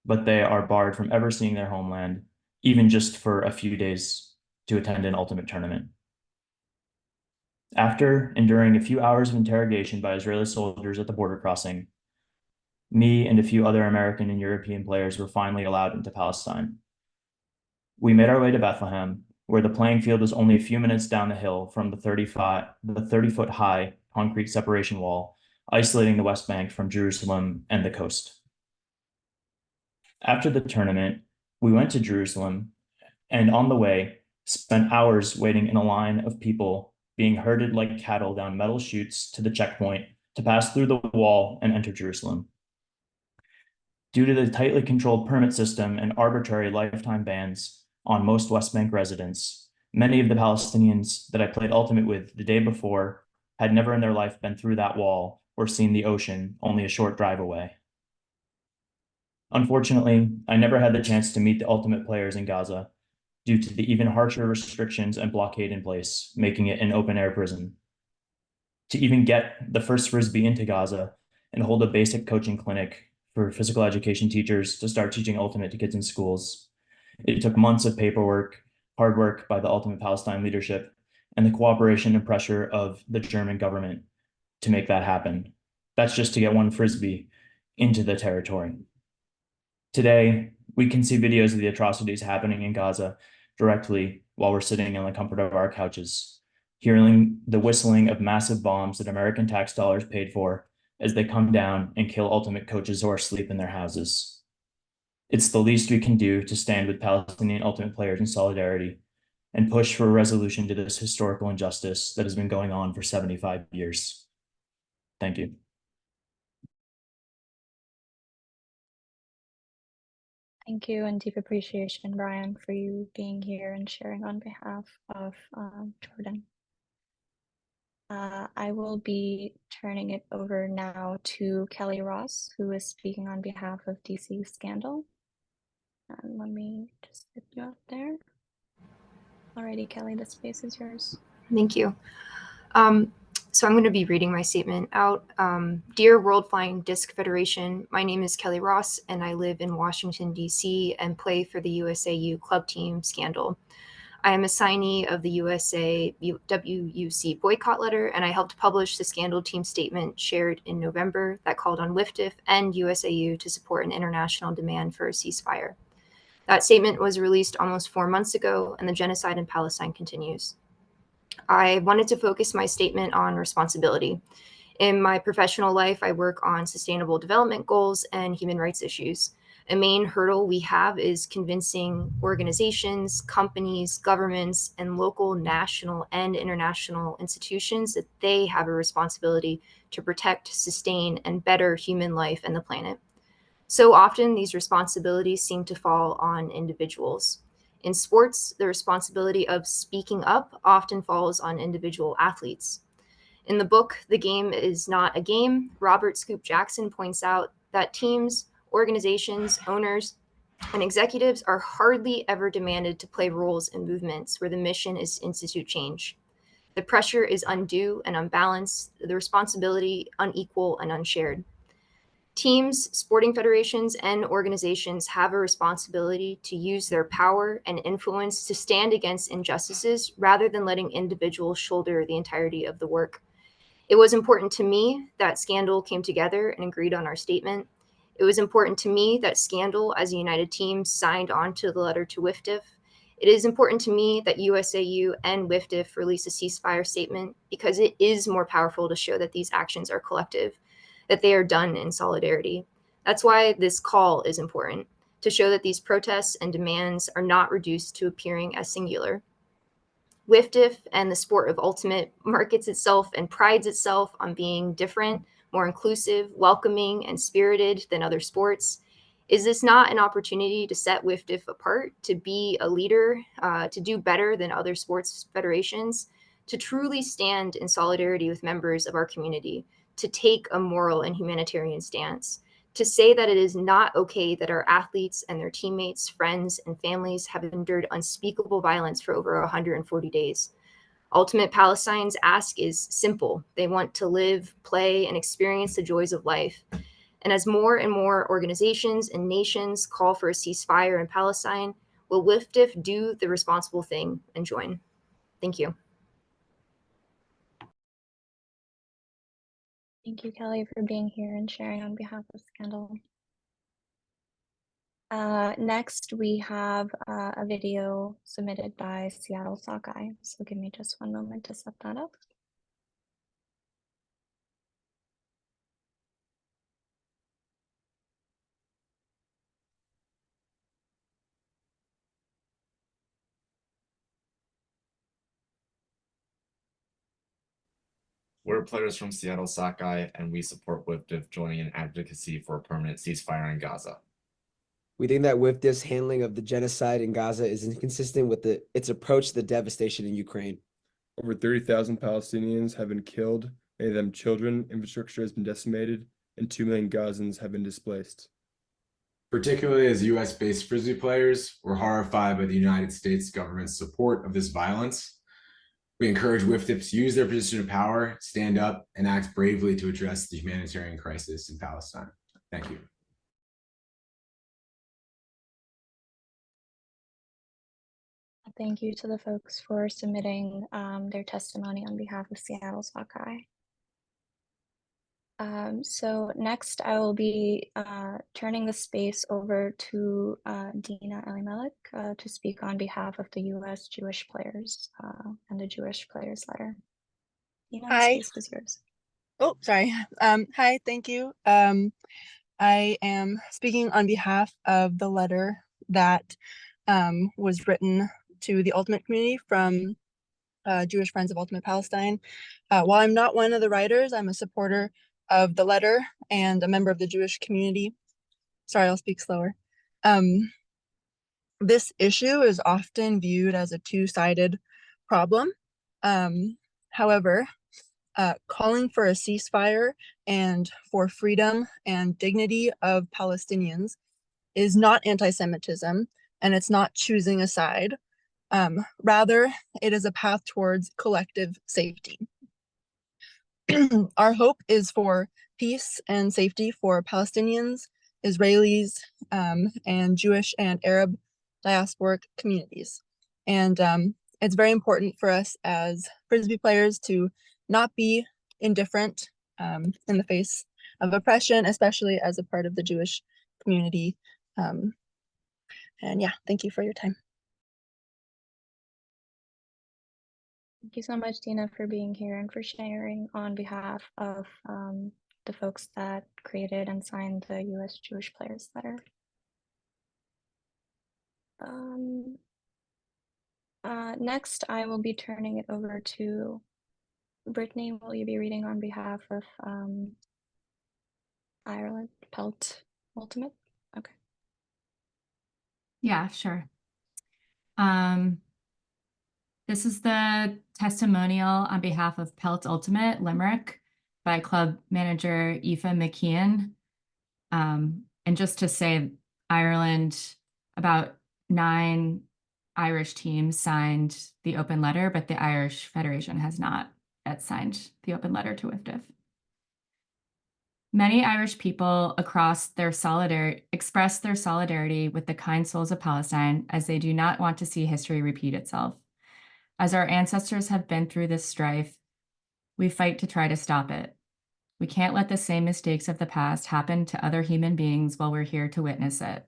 but they are barred from ever seeing their homeland, even just for a few days to attend an Ultimate tournament. After enduring a few hours of interrogation by Israeli soldiers at the border crossing, me and a few other American and European players were finally allowed into Palestine. We made our way to Bethlehem, where the playing field was only a few minutes down the hill from the 30-foot high concrete separation wall, isolating the West Bank from Jerusalem and the coast. After the tournament, we went to Jerusalem and on the way spent hours waiting in a line of people being herded like cattle down metal chutes to the checkpoint to pass through the wall and enter Jerusalem. Due to the tightly controlled permit system and arbitrary lifetime bans on most West Bank residents, many of the Palestinians that I played Ultimate with the day before had never in their life been through that wall or seen the ocean only a short drive away. Unfortunately, I never had the chance to meet the Ultimate players in Gaza due to the even harsher restrictions and blockade in place, making it an open-air prison. To even get the first Frisbee into Gaza and hold a basic coaching clinic for physical education teachers to start teaching Ultimate to kids in schools, it took months of paperwork, hard work by the Ultimate Palestine leadership, and the cooperation and pressure of the German government to make that happen. That's just to get one Frisbee into the territory. Today, we can see videos of the atrocities happening in Gaza directly while we're sitting in the comfort of our couches, hearing the whistling of massive bombs that American tax dollars paid for as they come down and kill Ultimate coaches who are asleep in their houses. It's the least we can do to stand with Palestinian Ultimate players in solidarity and push for a resolution to this historical injustice that has been going on for 75 years. Thank you. Thank you and deep appreciation, Brian, for you being here and sharing on behalf of Jordan. I will be turning it over now to Kelly Ross, who is speaking on behalf of DC Scandal. And let me just get you up there. Alrighty, Kelly, the space is yours. Thank you. So I'm going to be reading my statement out. Dear World Flying Disc Federation, my name is Kelly Ross, and I live in Washington, D.C., and play for the USAU club team Scandal. I am a signee of the USA WUC boycott letter, and I helped publish the Scandal team statement shared in November that called on WFDF and USAU to support an international demand for a ceasefire. That statement was released almost 4 months ago, and the genocide in Palestine continues. I wanted to focus my statement on responsibility. In my professional life, I work on sustainable development goals and human rights issues. A main hurdle we have is convincing organizations, companies, governments, and local, national, and international institutions that they have a responsibility to protect, sustain, and better human life and the planet. So often, these responsibilities seem to fall on individuals. In sports, the responsibility of speaking up often falls on individual athletes. In the book, The Game is Not a Game, Robert Scoop Jackson points out that teams, organizations, owners, and executives are hardly ever demanded to play roles in movements where the mission is to institute change. The pressure is undue and unbalanced, the responsibility unequal and unshared. Teams, sporting federations, and organizations have a responsibility to use their power and influence to stand against injustices rather than letting individuals shoulder the entirety of the work. It was important to me that Scandal came together and agreed on our statement. It was important to me that Scandal, as a united team, signed on to the letter to WFDF. It is important to me that USAU and WFDF release a ceasefire statement because it is more powerful to show that these actions are collective, that they are done in solidarity. That's why this call is important, to show that these protests and demands are not reduced to appearing as singular. WFDF and the sport of ultimate markets itself and prides itself on being different, more inclusive, welcoming, and spirited than other sports. Is this not an opportunity to set WFDF apart, to be a leader, to do better than other sports federations, to truly stand in solidarity with members of our community, to take a moral and humanitarian stance, to say that it is not okay that our athletes and their teammates, friends, and families have endured unspeakable violence for over 140 days. Ultimate Palestine's ask is simple. They want to live, play, and experience the joys of life. And as more and more organizations and nations call for a ceasefire in Palestine, will WFDF do the responsible thing and join? Thank you. Thank you, Kelly, for being here and sharing on behalf of Scandal. Next, we have a video submitted by Seattle Sockeye. So give me just one moment to set that up. We're players from Seattle Sockeye, and we support WFDF joining in advocacy for a permanent ceasefire in Gaza. We think that WFDF's handling of the genocide in Gaza is inconsistent with its approach to the devastation in Ukraine. Over 30,000 Palestinians have been killed, many of them children, infrastructure has been decimated, and 2 million Gazans have been displaced. Particularly as US-based Frisbee players, we're horrified by the United States government's support of this violence. We encourage WFDF to use their position of power, stand up, and act bravely to address the humanitarian crisis in Palestine. Thank you. Thank you to the folks for submitting their testimony on behalf of Seattle Sockeye. So next I will be turning the space over to Dena Elimelech to speak on behalf of the U.S. Jewish players and the Jewish Players Letter. Dena, the Hi. space is yours. Oh, sorry. Hi, thank you. I am speaking on behalf of the letter that was written to the Ultimate community from Jewish Friends of Ultimate Palestine. While I'm not one of the writers, I'm a supporter of the letter and a member of the Jewish community. Sorry, I'll speak slower. This issue is often viewed as a two-sided problem. However, calling for a ceasefire and for freedom and dignity of Palestinians is not anti-Semitism, and it's not choosing a side. Rather, it is a path towards collective safety. Our hope is for peace and safety for Palestinians, Israelis, and Jewish and Arab diasporic communities. And it's very important for us as Frisbee players to not be indifferent in the face of oppression, especially as a part of the Jewish community. And yeah, thank you for your time. Thank you so much, Dena, for being here and for sharing on behalf of the folks that created and signed the U.S. Jewish Players Letter. Next, I will be turning it over to Brittany. Will you be reading on behalf of Ireland, Pelt, Ultimate? Okay. Yeah, sure. This is the testimonial on behalf of Pelt Ultimate Limerick by club manager Aoife McKeon. And just to say, Ireland, about 9 Irish teams signed the open letter, but the Irish Federation has not yet signed the open letter to WFDF. Many Irish people across their express their solidarity with the kind souls of Palestine, as they do not want to see history repeat itself. As our ancestors have been through this strife, we fight to try to stop it. We can't let the same mistakes of the past happen to other human beings while we're here to witness it.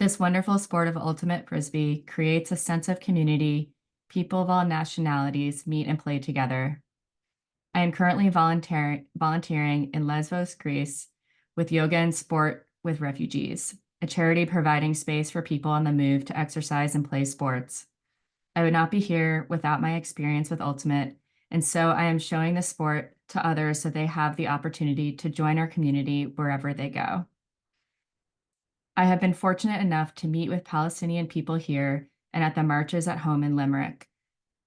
This wonderful sport of ultimate Frisbee creates a sense of community. People of all nationalities meet and play together. I am currently volunteering in Lesbos, Greece, with Yoga and Sport with Refugees, a charity providing space for people on the move to exercise and play sports. I would not be here without my experience with Ultimate, and so I am showing the sport to others so they have the opportunity to join our community wherever they go. I have been fortunate enough to meet with Palestinian people here and at the marches at home in Limerick.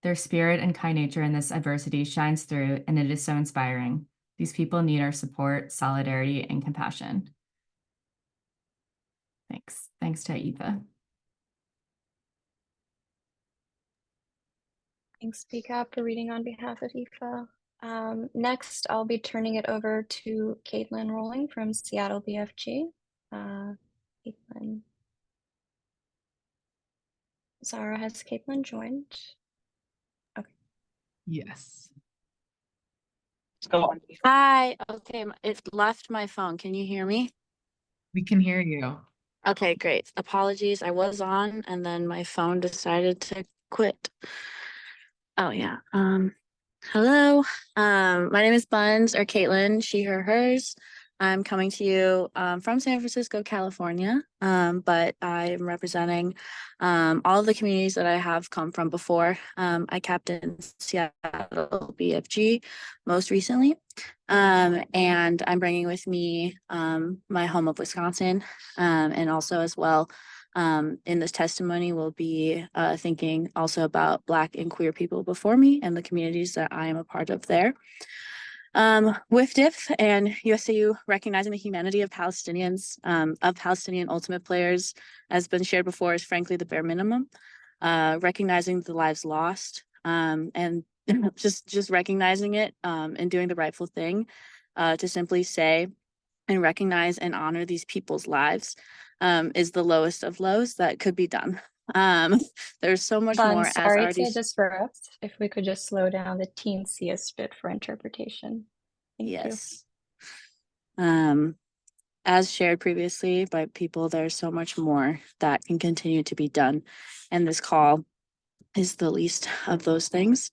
Their spirit and kind nature in this adversity shines through, and it is so inspiring. These people need our support, solidarity, and compassion. Thanks. Thanks to Aoife. Thanks, Pika, for reading on behalf of Aoife. Next, I'll be turning it over to Kaitlynne Rolling from Seattle BFG. Kaitlynne. Zara, has Kaitlynne joined? Okay. Yes. Go on. Hi. Okay, it left my phone. Can you hear me? We can hear you. Okay, great. Apologies. I was on and then my phone decided to quit. Oh yeah. Hello. My name is Buns or Kaitlynne, she, her, hers. I'm coming to you from San Francisco, California, but I'm representing all of the communities that I have come from before. I captained Seattle BFG most recently, and I'm bringing with me my home of Wisconsin, and also as well in this testimony we'll be thinking also about Black and queer people before me and the communities that I am a part of there. WFDF and USAU recognizing the humanity of Palestinians, of Palestinian ultimate players, has been shared before, is frankly the bare minimum. Recognizing the lives lost, and just recognizing it and doing the rightful thing to simply say and recognize and honor these people's lives is the lowest of lows that could be done. There's so much more. Sorry to disrupt. If we could just slow down the teensiest bit for interpretation. Thank you. As shared previously by people, there's so much more that can continue to be done, and this call is the least of those things.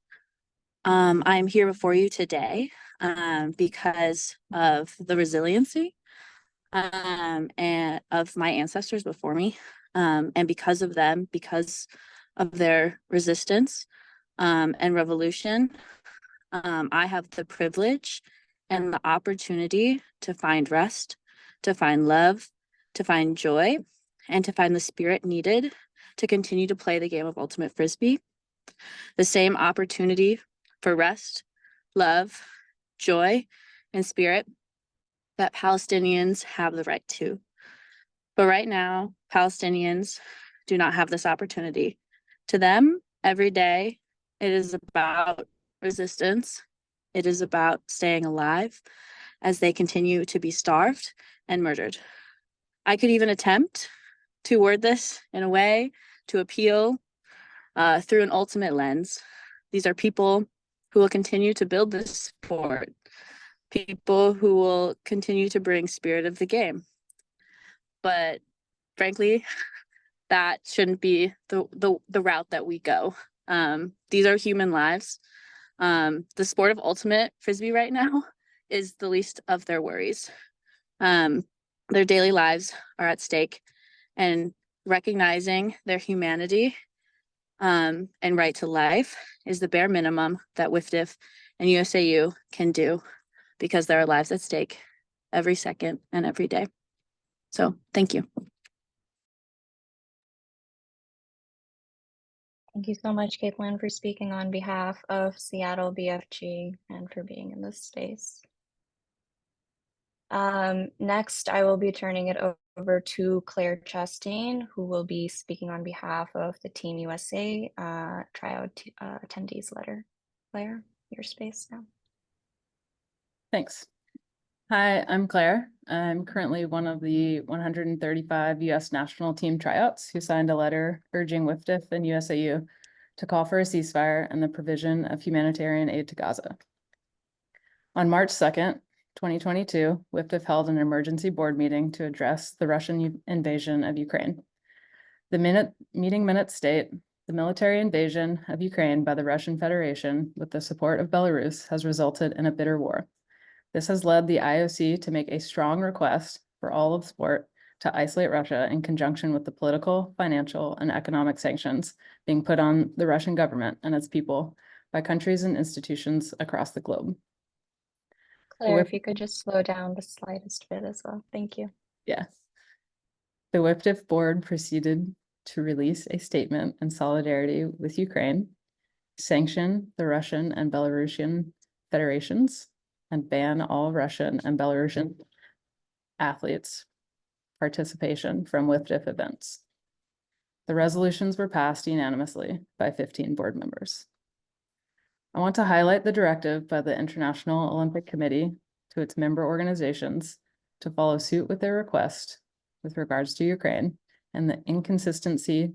I'm here before you today because of the resiliency and of my ancestors before me, and because of them, because of their resistance and revolution, I have the privilege and the opportunity to find rest, to find love, to find joy, and to find the spirit needed to continue to play the game of ultimate Frisbee. The same opportunity for rest, love, joy, and spirit that Palestinians have the right to. But right now, Palestinians do not have this opportunity. To them, every day, it is about resistance. It is about staying alive as they continue to be starved and murdered. I could even attempt to word this in a way to appeal through an ultimate lens. These are people who will continue to build this sport, people who will continue to bring spirit of the game. But frankly, that shouldn't be the route that we go. These are human lives. The sport of ultimate Frisbee right now is the least of their worries. Their daily lives are at stake, and recognizing their humanity and right to life is the bare minimum that WFDF and USAU can do, because there are lives at stake every second and every day. So thank you. Thank you so much, Kaitlynne, for speaking on behalf of Seattle BFG and for being in this space. Next, I will be turning it over to Claire Chastain, who will be speaking on behalf of the Team USA Tryout Attendees letter. Claire, your space now. Thanks. Hi, I'm Claire. I'm currently one of the 135 U.S. national team tryouts who signed a letter urging WFDF and USAU to call for a ceasefire and the provision of humanitarian aid to Gaza. On March 2nd, 2022, WFDF held an emergency board meeting to address the Russian invasion of Ukraine. The meeting minutes state, the military invasion of Ukraine by the Russian Federation with the support of Belarus has resulted in a bitter war. This has led the IOC to make a strong request for all of sport to isolate Russia in conjunction with the political, financial, and economic sanctions being put on the Russian government and its people by countries and institutions across the globe. Claire, if you could just slow down the slightest bit as well. Thank you. Yeah. The WFDF board proceeded to release a statement in solidarity with Ukraine, sanction the Russian and Belarusian federations, and ban all Russian and Belarusian athletes' participation from WFDF events. The resolutions were passed unanimously by 15 board members. I want to highlight the directive by the International Olympic Committee to its member organizations to follow suit with their request with regards to Ukraine and the inconsistency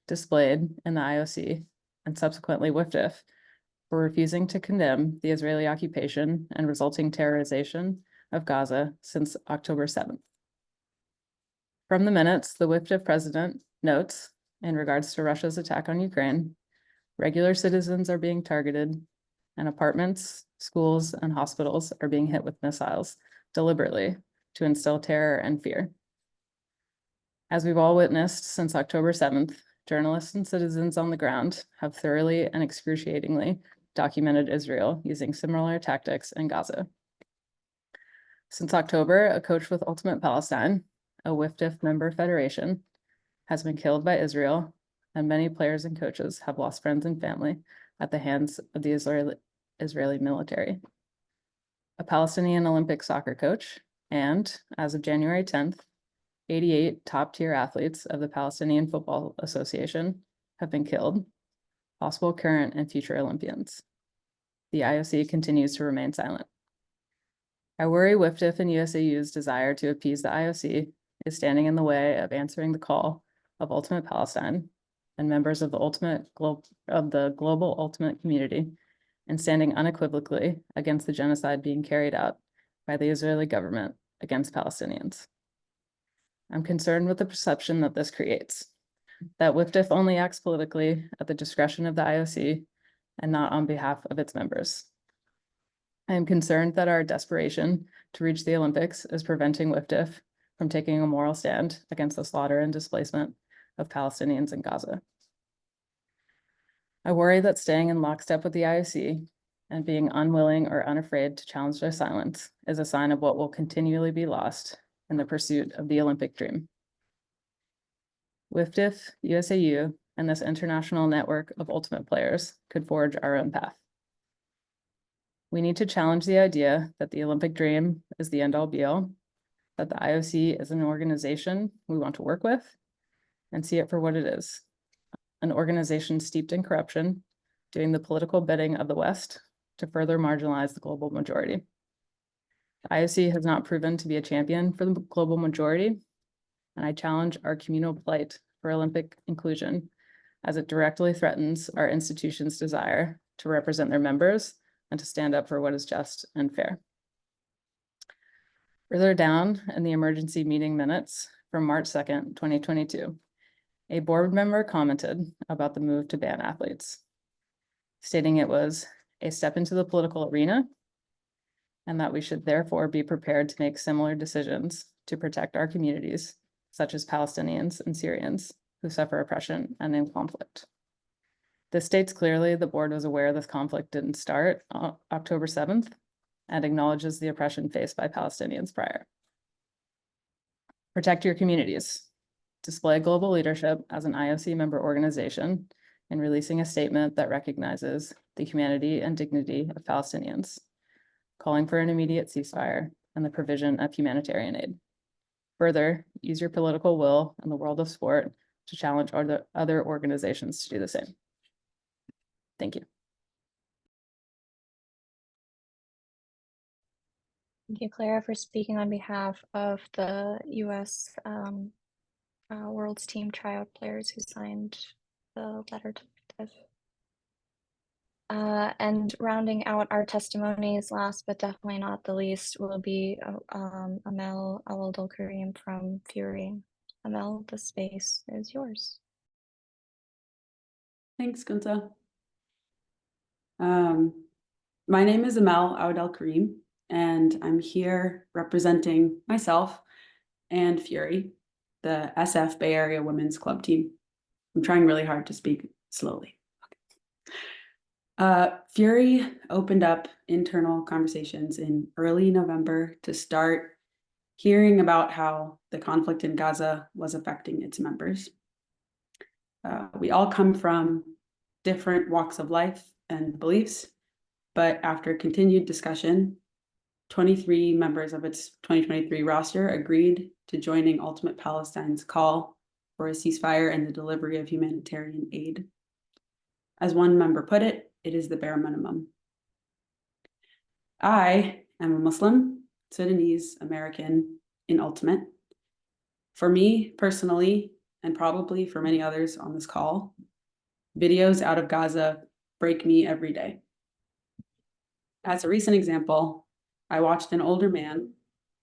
displayed in the IOC and subsequently WFDF for refusing to condemn the Israeli occupation and resulting terrorization of Gaza since October 7th. From the minutes, the WFDF president notes, in regards to Russia's attack on Ukraine, regular citizens are being targeted and apartments, schools, and hospitals are being hit with missiles deliberately to instill terror and fear. As we've all witnessed since October 7th, journalists and citizens on the ground have thoroughly and excruciatingly documented Israel using similar tactics in Gaza. Since October, a coach with Ultimate Palestine, a WFDF member federation, has been killed by Israel, and many players and coaches have lost friends and family at the hands of the Israeli military. A Palestinian Olympic soccer coach, and as of January 10th, 88 top-tier athletes of the Palestinian Football Association have been killed, possible current and future Olympians. The IOC continues to remain silent. I worry WFDF and USAU's desire to appease the IOC is standing in the way of answering the call of Ultimate Palestine and members of the global ultimate community and standing unequivocally against the genocide being carried out by the Israeli government against Palestinians. I'm concerned with the perception that this creates, that WFDF only acts politically at the discretion of the IOC and not on behalf of its members. I am concerned that our desperation to reach the Olympics is preventing WFDF from taking a moral stand against the slaughter and displacement of Palestinians in Gaza. I worry that staying in lockstep with the IOC and being unwilling or unafraid to challenge their silence is a sign of what will continually be lost in the pursuit of the Olympic dream. WFDF, USAU, and this international network of ultimate players could forge our own path. We need to challenge the idea that the Olympic dream is the end-all be-all, that the IOC is an organization we want to work with, and see it for what it is, an organization steeped in corruption, doing the political bidding of the West to further marginalize the global majority. The IOC has not proven to be a champion for the global majority, and I challenge our communal plight for Olympic inclusion as it directly threatens our institutions' desire to represent their members and to stand up for what is just and fair. Further down in the emergency meeting minutes from March 2nd, 2022, a board member commented about the move to ban athletes, stating it was a step into the political arena and that we should therefore be prepared to make similar decisions to protect our communities, such as Palestinians and Syrians who suffer oppression and in conflict. This states clearly the board was aware this conflict didn't start on October 7th and acknowledges the oppression faced by Palestinians prior. Protect your communities. Display global leadership as an IOC member organization in releasing a statement that recognizes the humanity and dignity of Palestinians, calling for an immediate ceasefire and the provision of humanitarian aid. Further, use your political will in the world of sport to challenge other organizations to do the same. Thank you. Thank you, Clara, for speaking on behalf of the U.S. World's Team Tryout players who signed the letter to WFDF. And rounding out our testimonies, last but definitely not the least, will be Amel Awadelkarim from Fury. Amel, the space is yours. Thanks, Gunta. My name is Amel Awadelkarim, and I'm here representing myself and Fury, the SF Bay Area Women's Club team. I'm trying really hard to speak slowly. Fury opened up internal conversations in early November to start hearing about how the conflict in Gaza was affecting its members. We all come from different walks of life and beliefs, but after continued discussion, 23 members of its 2023 roster agreed to joining Ultimate Palestine's call for a ceasefire and the delivery of humanitarian aid. As one member put it, it is the bare minimum. I am a Muslim, Sudanese American in Ultimate. For me personally, and probably for many others on this call, videos out of Gaza break me every day. As a recent example, I watched an older man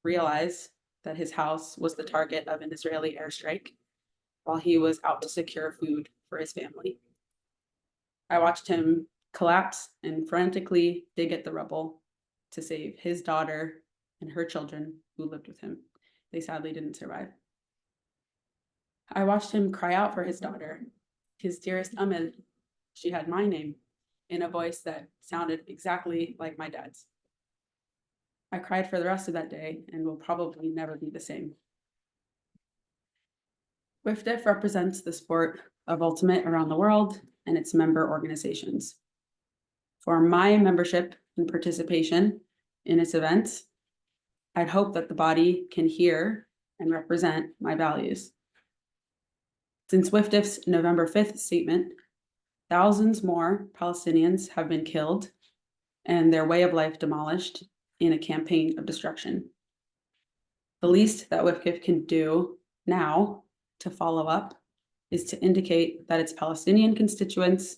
realize that his house was the target of an Israeli airstrike while he was out to secure food for his family. I watched him collapse and frantically dig at the rubble to save his daughter and her children who lived with him. They sadly didn't survive. I watched him cry out for his daughter, his dearest Amel. She had my name in a voice that sounded exactly like my dad's. I cried for the rest of that day and will probably never be the same. WFDF represents the sport of Ultimate around the world and its member organizations. For my membership and participation in its events, I'd hope that the body can hear and represent my values. Since WFDF's November 5th statement, thousands more Palestinians have been killed and their way of life demolished in a campaign of destruction. The least that WFDF can do now to follow up is to indicate that its Palestinian constituents,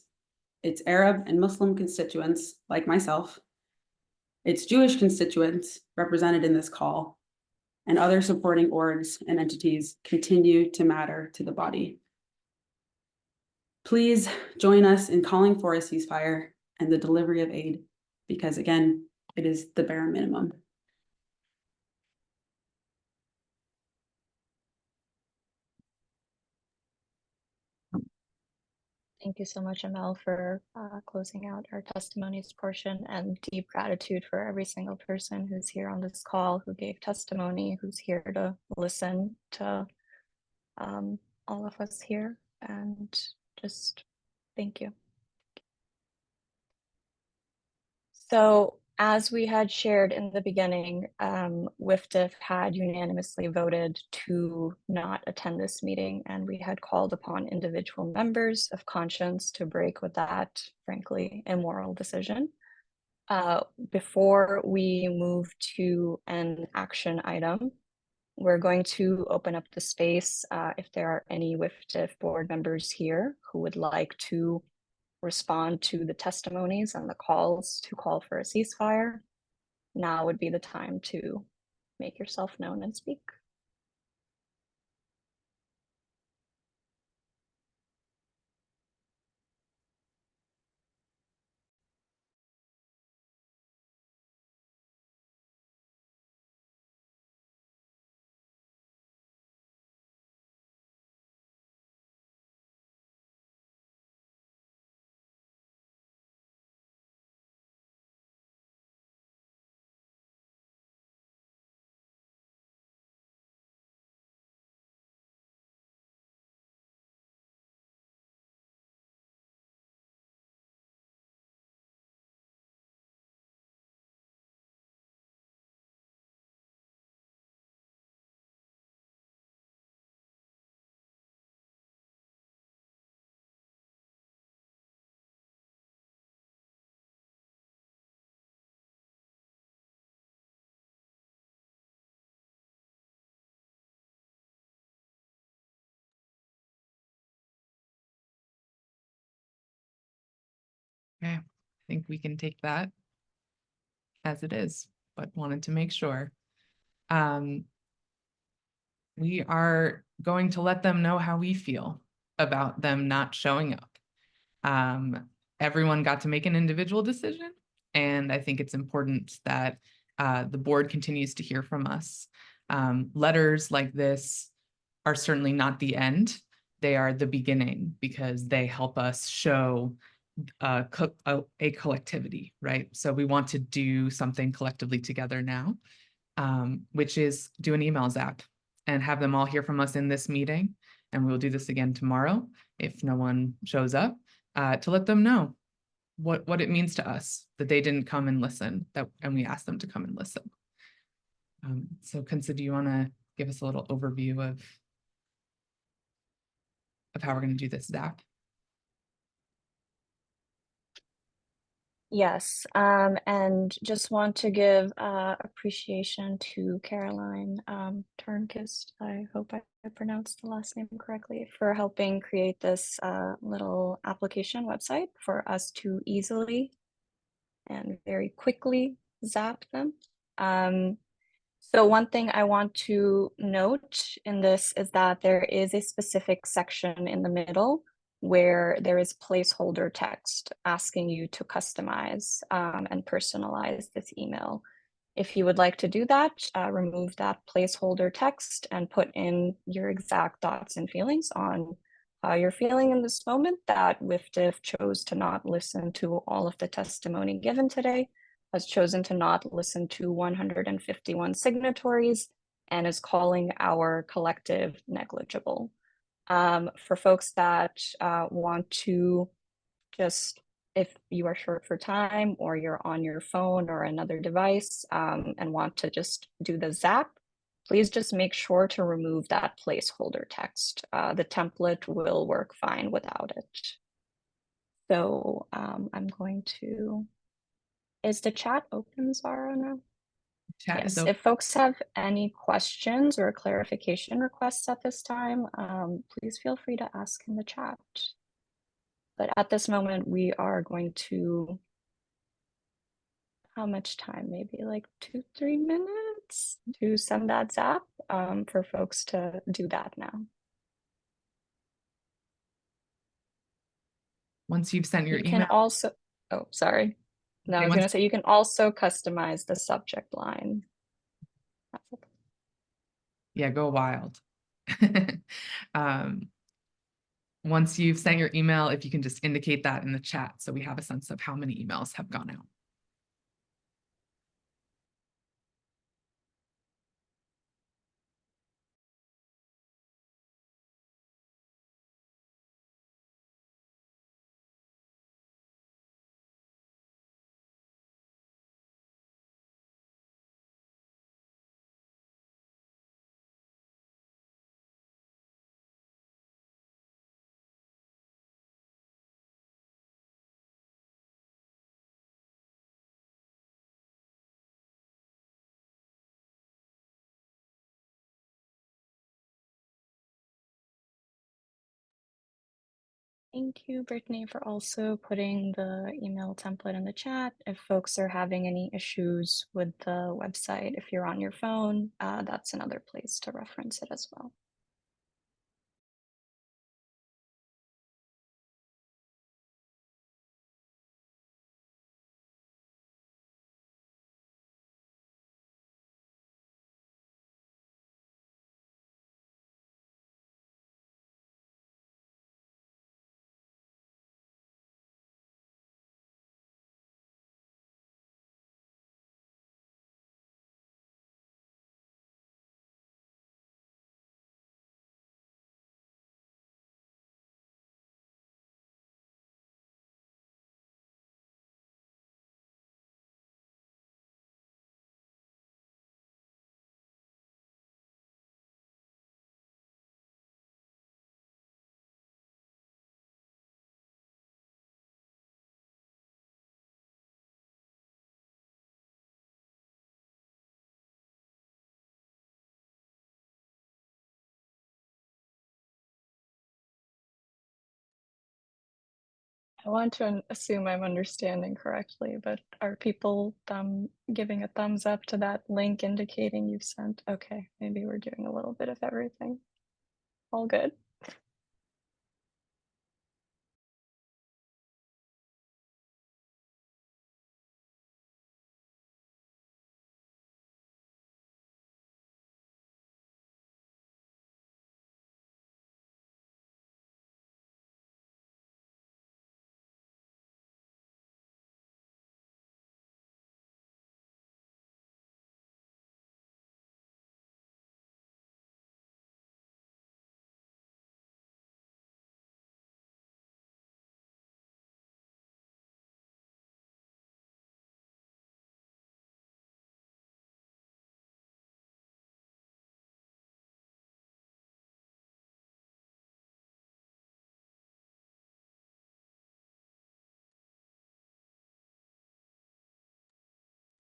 its Arab and Muslim constituents, like myself, its Jewish constituents represented in this call, and other supporting orgs and entities continue to matter to the body. Please join us in calling for a ceasefire and the delivery of aid, because again, it is the bare minimum. Thank you so much, Amel, for closing out our testimonies portion, and deep gratitude for every single person who's here on this call, who gave testimony, who's here to listen to all of us here, and just thank you. So as we had shared in the beginning, WFDF had unanimously voted to not attend this meeting, and we had called upon individual members of conscience to break with that, frankly, immoral decision. Before we move to an action item, we're going to open up the space if there are any WFDF board members here who would like to respond to the testimonies and the calls to call for a ceasefire. Now would be the time to make yourself known and speak. Okay, I think we can take that as it is, but wanted to make sure. We are going to let them know how we feel about them not showing up. Everyone got to make an individual decision, and I think it's important that the board continues to hear from us. Letters like this are certainly not the end. They are the beginning because they help us show a collectivity, right? So we want to do something collectively together now, which is do an email zap and have them all hear from us in this meeting. And we'll do this again tomorrow if no one shows up, to let them know what it means to us that they didn't come and listen, and we asked them to come and listen. So Kunsa, do you want to give us a little overview of how we're going to do this zap? Yes, and just want to give appreciation to Caroline Turnquist. I hope I pronounced the last name correctly, for helping create this little application website for us to easily and very quickly zap them. So one thing I want to note in this is that there is a specific section in the middle where there is placeholder text asking you to customize and personalize this email. If you would like to do that, remove that placeholder text and put in your exact thoughts and feelings on how you're feeling in this moment, that WFDF chose to not listen to all of the testimony given today, has chosen to not listen to 151 signatories, and is calling our collective negligible. For folks that want to just, if you are short for time or you're on your phone or another device and want to just do the zap, please just make sure to remove that placeholder text. The template will work fine without it. So I'm going to, is the chat open, Zara, now? Chat is Yes, open. if folks have any questions or clarification requests at this time, please feel free to ask in the chat. But at this moment, we are going to, how much time? Maybe like 2-3 minutes to send that zap for folks to do that now. Once you've sent your You email. can also, oh, sorry. No, I was going to say you can also customize the subject line. Yeah, go wild. Once you've sent your email, if you can just indicate that in the chat so we have a sense of how many emails have gone out. Thank you, Brittany, for also putting the email template in the chat. If folks are having any issues with the website, if you're on your phone, that's another place to reference it as well. I want to assume I'm understanding correctly, but are people giving a thumbs up to that link indicating you've sent? Okay, maybe we're doing a little bit of everything. All good.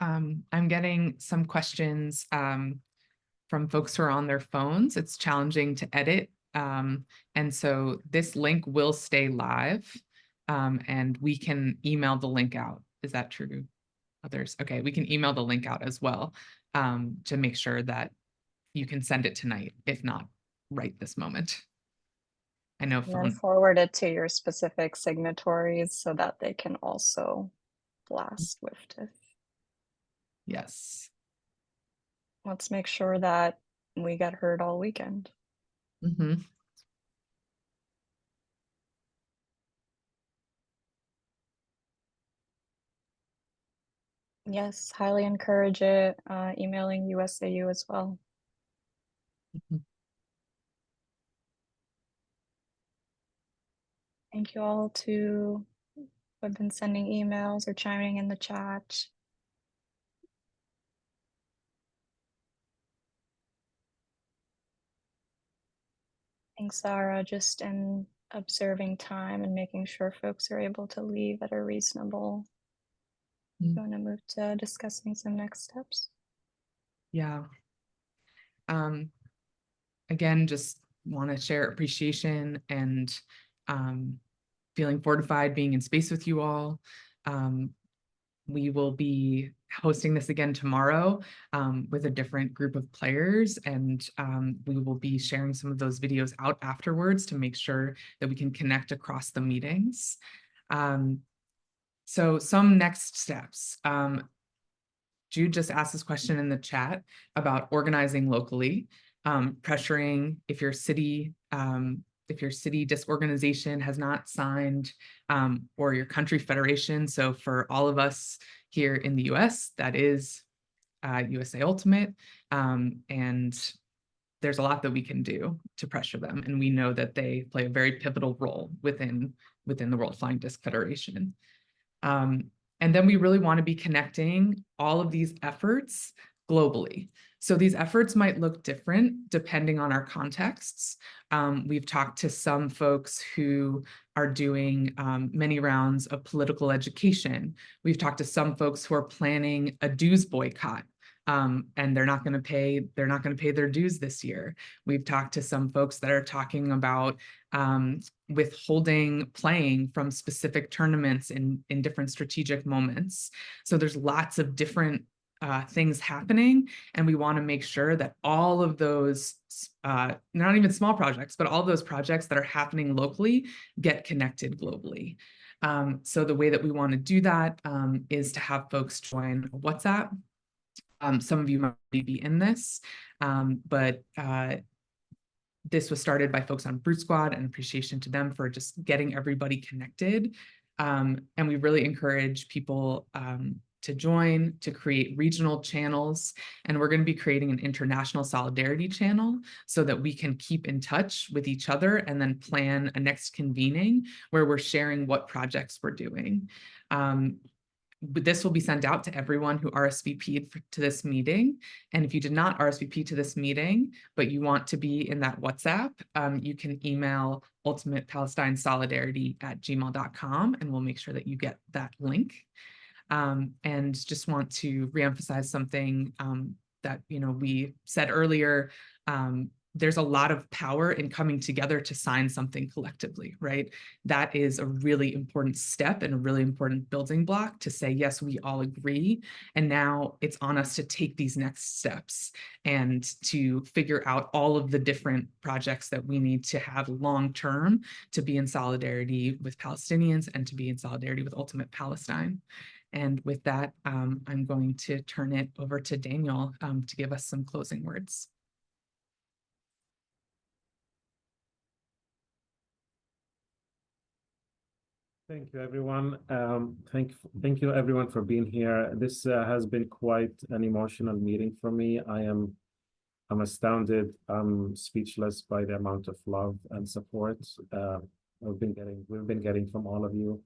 I'm getting some questions from folks who are on their phones. It's challenging to edit. And so this link will stay live and we can email the link out. Is that true? Others? Okay, we can email the link out as well to make sure that you can send it tonight, if not right this moment. I know And then forward it to your specific signatories so that they can also blast WFDF. Yes. Let's make sure that we get heard all weekend. Mm-hmm. Yes, highly encourage it. Emailing USAU as well. Mm-hmm. Thank you all who have been sending emails or chiming in the chat. Thanks, Sarah, just in observing time and making sure folks are able to leave at a reasonable. You want to move to discussing some next steps? Yeah. Again, just want to share appreciation and feeling fortified being in space with you all. We will be hosting this again tomorrow with a different group of players, and we will be sharing some of those videos out afterwards to make sure that we can connect across the meetings. So some next steps. Jude just asked this question in the chat about organizing locally, pressuring if your city disorganization has not signed, or your country federation. So for all of us here in the US, that is USA Ultimate. And there's a lot that we can do to pressure them. And we know that they play a very pivotal role within the World Flying Disc Federation. And then we really want to be connecting all of these efforts globally. So these efforts might look different depending on our contexts. We've talked to some folks who are doing many rounds of political education. We've talked to some folks who are planning a dues boycott. And they're not going to pay their dues this year. We've talked to some folks that are talking about withholding playing from specific tournaments in different strategic moments. So there's lots of different things happening, and we want to make sure that all of those, not even small projects, but all those projects that are happening locally get connected globally. So the way that we want to do that is to have folks join WhatsApp. Some of you might be in this, but this was started by folks on Brute Squad, and appreciation to them for just getting everybody connected. And we really encourage people to join, to create regional channels. And we're going to be creating an international solidarity channel so that we can keep in touch with each other and then plan a next convening where we're sharing what projects we're doing. This will be sent out to everyone who RSVP'd to this meeting. And if you did not RSVP to this meeting, but you want to be in that WhatsApp, you can email ultimatepalestinesolidarity@gmail.com, and we'll make sure that you get that link. And just want to reemphasize something that we said earlier. there's a lot of power in coming together to sign something collectively, right? That is a really important step and a really important building block to say, yes, we all agree. And now it's on us to take these next steps and to figure out all of the different projects that we need to have long-term to be in solidarity with Palestinians and to be in solidarity with Ultimate Palestine. And with that, I'm going to turn it over to Daniel to give us some closing words. Thank you, everyone. Thank you, everyone, for being here. This has been quite an emotional meeting for me. I'm astounded. I'm speechless by the amount of love and support we've been getting from all of you.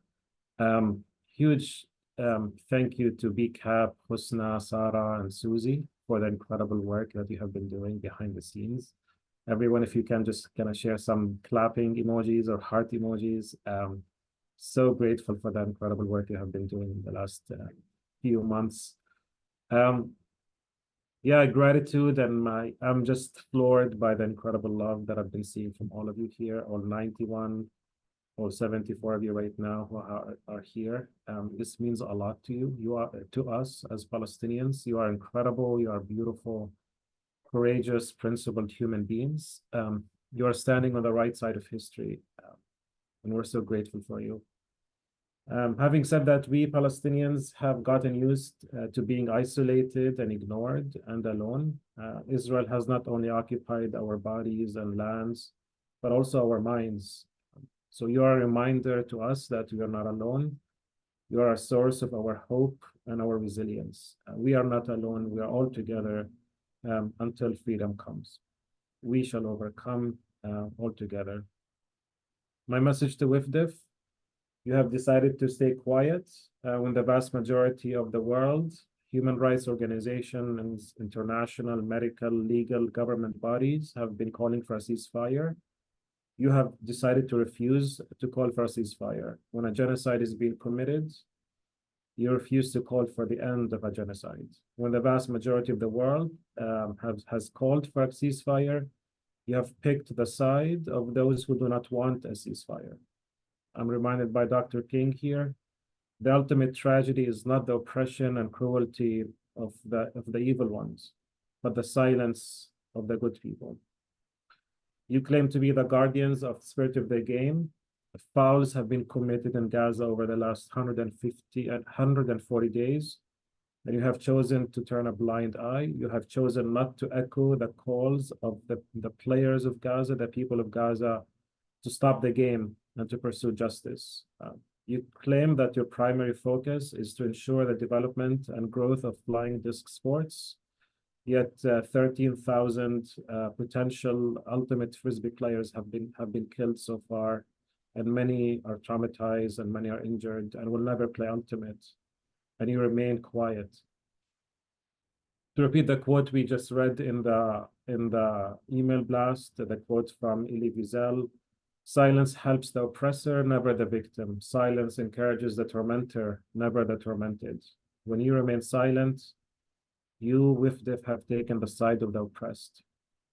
Huge thank you to BCAP, Husna, Sarah, and Susie for the incredible work that you have been doing behind the scenes. Everyone, if you can just kind of share some clapping emojis or heart emojis. So grateful for the incredible work you have been doing in the last few months. Yeah, gratitude, and I'm just floored by the incredible love that I've been seeing from all of you here, all 91 or 74 of you right now who are here. This means a lot to you. You are to us as Palestinians. You are incredible. You are beautiful, courageous, principled human beings. You are standing on the right side of history, and we're so grateful for you. Having said that, we Palestinians have gotten used to being isolated and ignored and alone. Israel has not only occupied our bodies and lands, but also our minds. So you are a reminder to us that we are not alone. You are a source of our hope and our resilience. We are not alone. We are all together until freedom comes. We shall overcome all together. My message to WFDF: you have decided to stay quiet when the vast majority of the world, human rights organizations, and international, medical, legal, government bodies have been calling for a ceasefire. You have decided to refuse to call for a ceasefire. When a genocide is being committed, you refuse to call for the end of a genocide. When the vast majority of the world has called for a ceasefire, you have picked the side of those who do not want a ceasefire. I'm reminded by Dr. King here, the ultimate tragedy is not the oppression and cruelty of the evil ones, but the silence of the good people. You claim to be the guardians of the spirit of the game. Fouls have been committed in Gaza over the last 140 days, and you have chosen to turn a blind eye. You have chosen not to echo the calls of the players of Gaza, the people of Gaza, to stop the game and to pursue justice. You claim that your primary focus is to ensure the development and growth of flying disc sports, yet 13,000 potential ultimate Frisbee players have been killed so far, and many are traumatized and many are injured and will never play ultimate, and you remain quiet. To repeat the quote we just read in the email blast, the quote from Elie Wiesel: silence helps the oppressor, never the victim. Silence encourages the tormentor, never the tormented. When you remain silent, you, WFDF, have taken the side of the oppressed.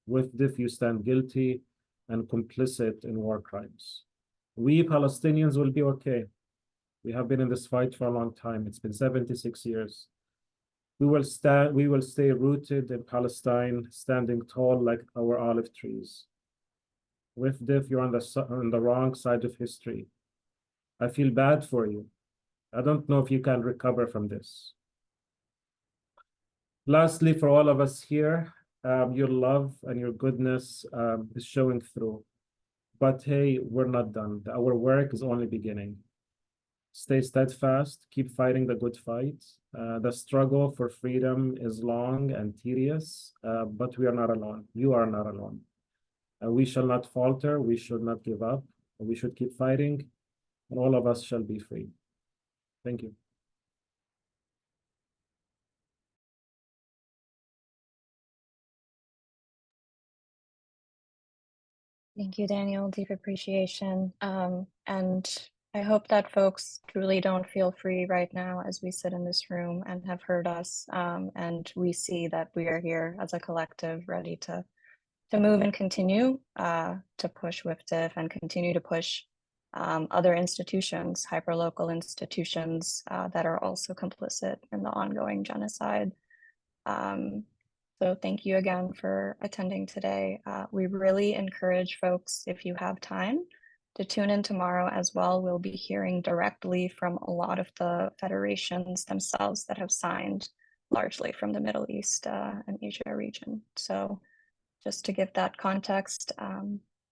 WFDF, you stand guilty and complicit in war crimes. We Palestinians will be okay. We have been in this fight for a long time. It's been 76 years. We will stay rooted in Palestine, standing tall like our olive trees. WFDF, you're on the wrong side of history. I feel bad for you. I don't know if you can recover from this. Lastly, for all of us here, your love and your goodness is showing through. But hey, we're not done. Our work is only beginning. Stay steadfast, keep fighting the good fight. The struggle for freedom is long and tedious, but we are not alone. You are not alone. We shall not falter, we should not give up. We should keep fighting, and all of us shall be free. Thank you. Thank you, Daniel. Deep appreciation. And I hope that folks truly don't feel free right now as we sit in this room and have heard us. And we see that we are here as a collective, ready to to move and continue to push WFDF and continue to push other institutions, hyperlocal institutions that are also complicit in the ongoing genocide. So thank you again for attending today. We really encourage folks, if you have time, to tune in tomorrow as well. We'll be hearing directly from a lot of the federations themselves that have signed, largely from the Middle East and Asia region. So just to give that context.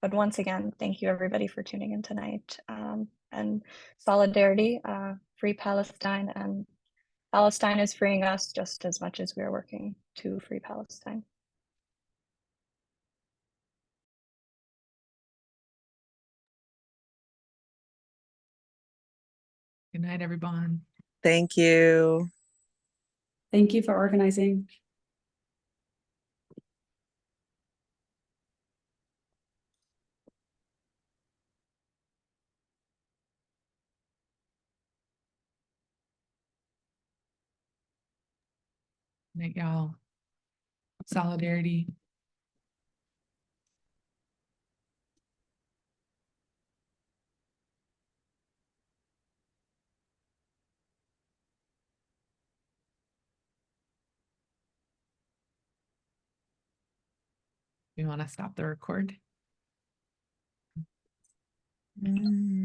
But once again, thank you everybody for tuning in tonight. And solidarity, free Palestine, and Palestine is freeing us just as much as we are working to free Palestine. Good night, everyone. Thank you. Thank you for organizing. Night, y'all. Solidarity. We want to stop the record. Mm.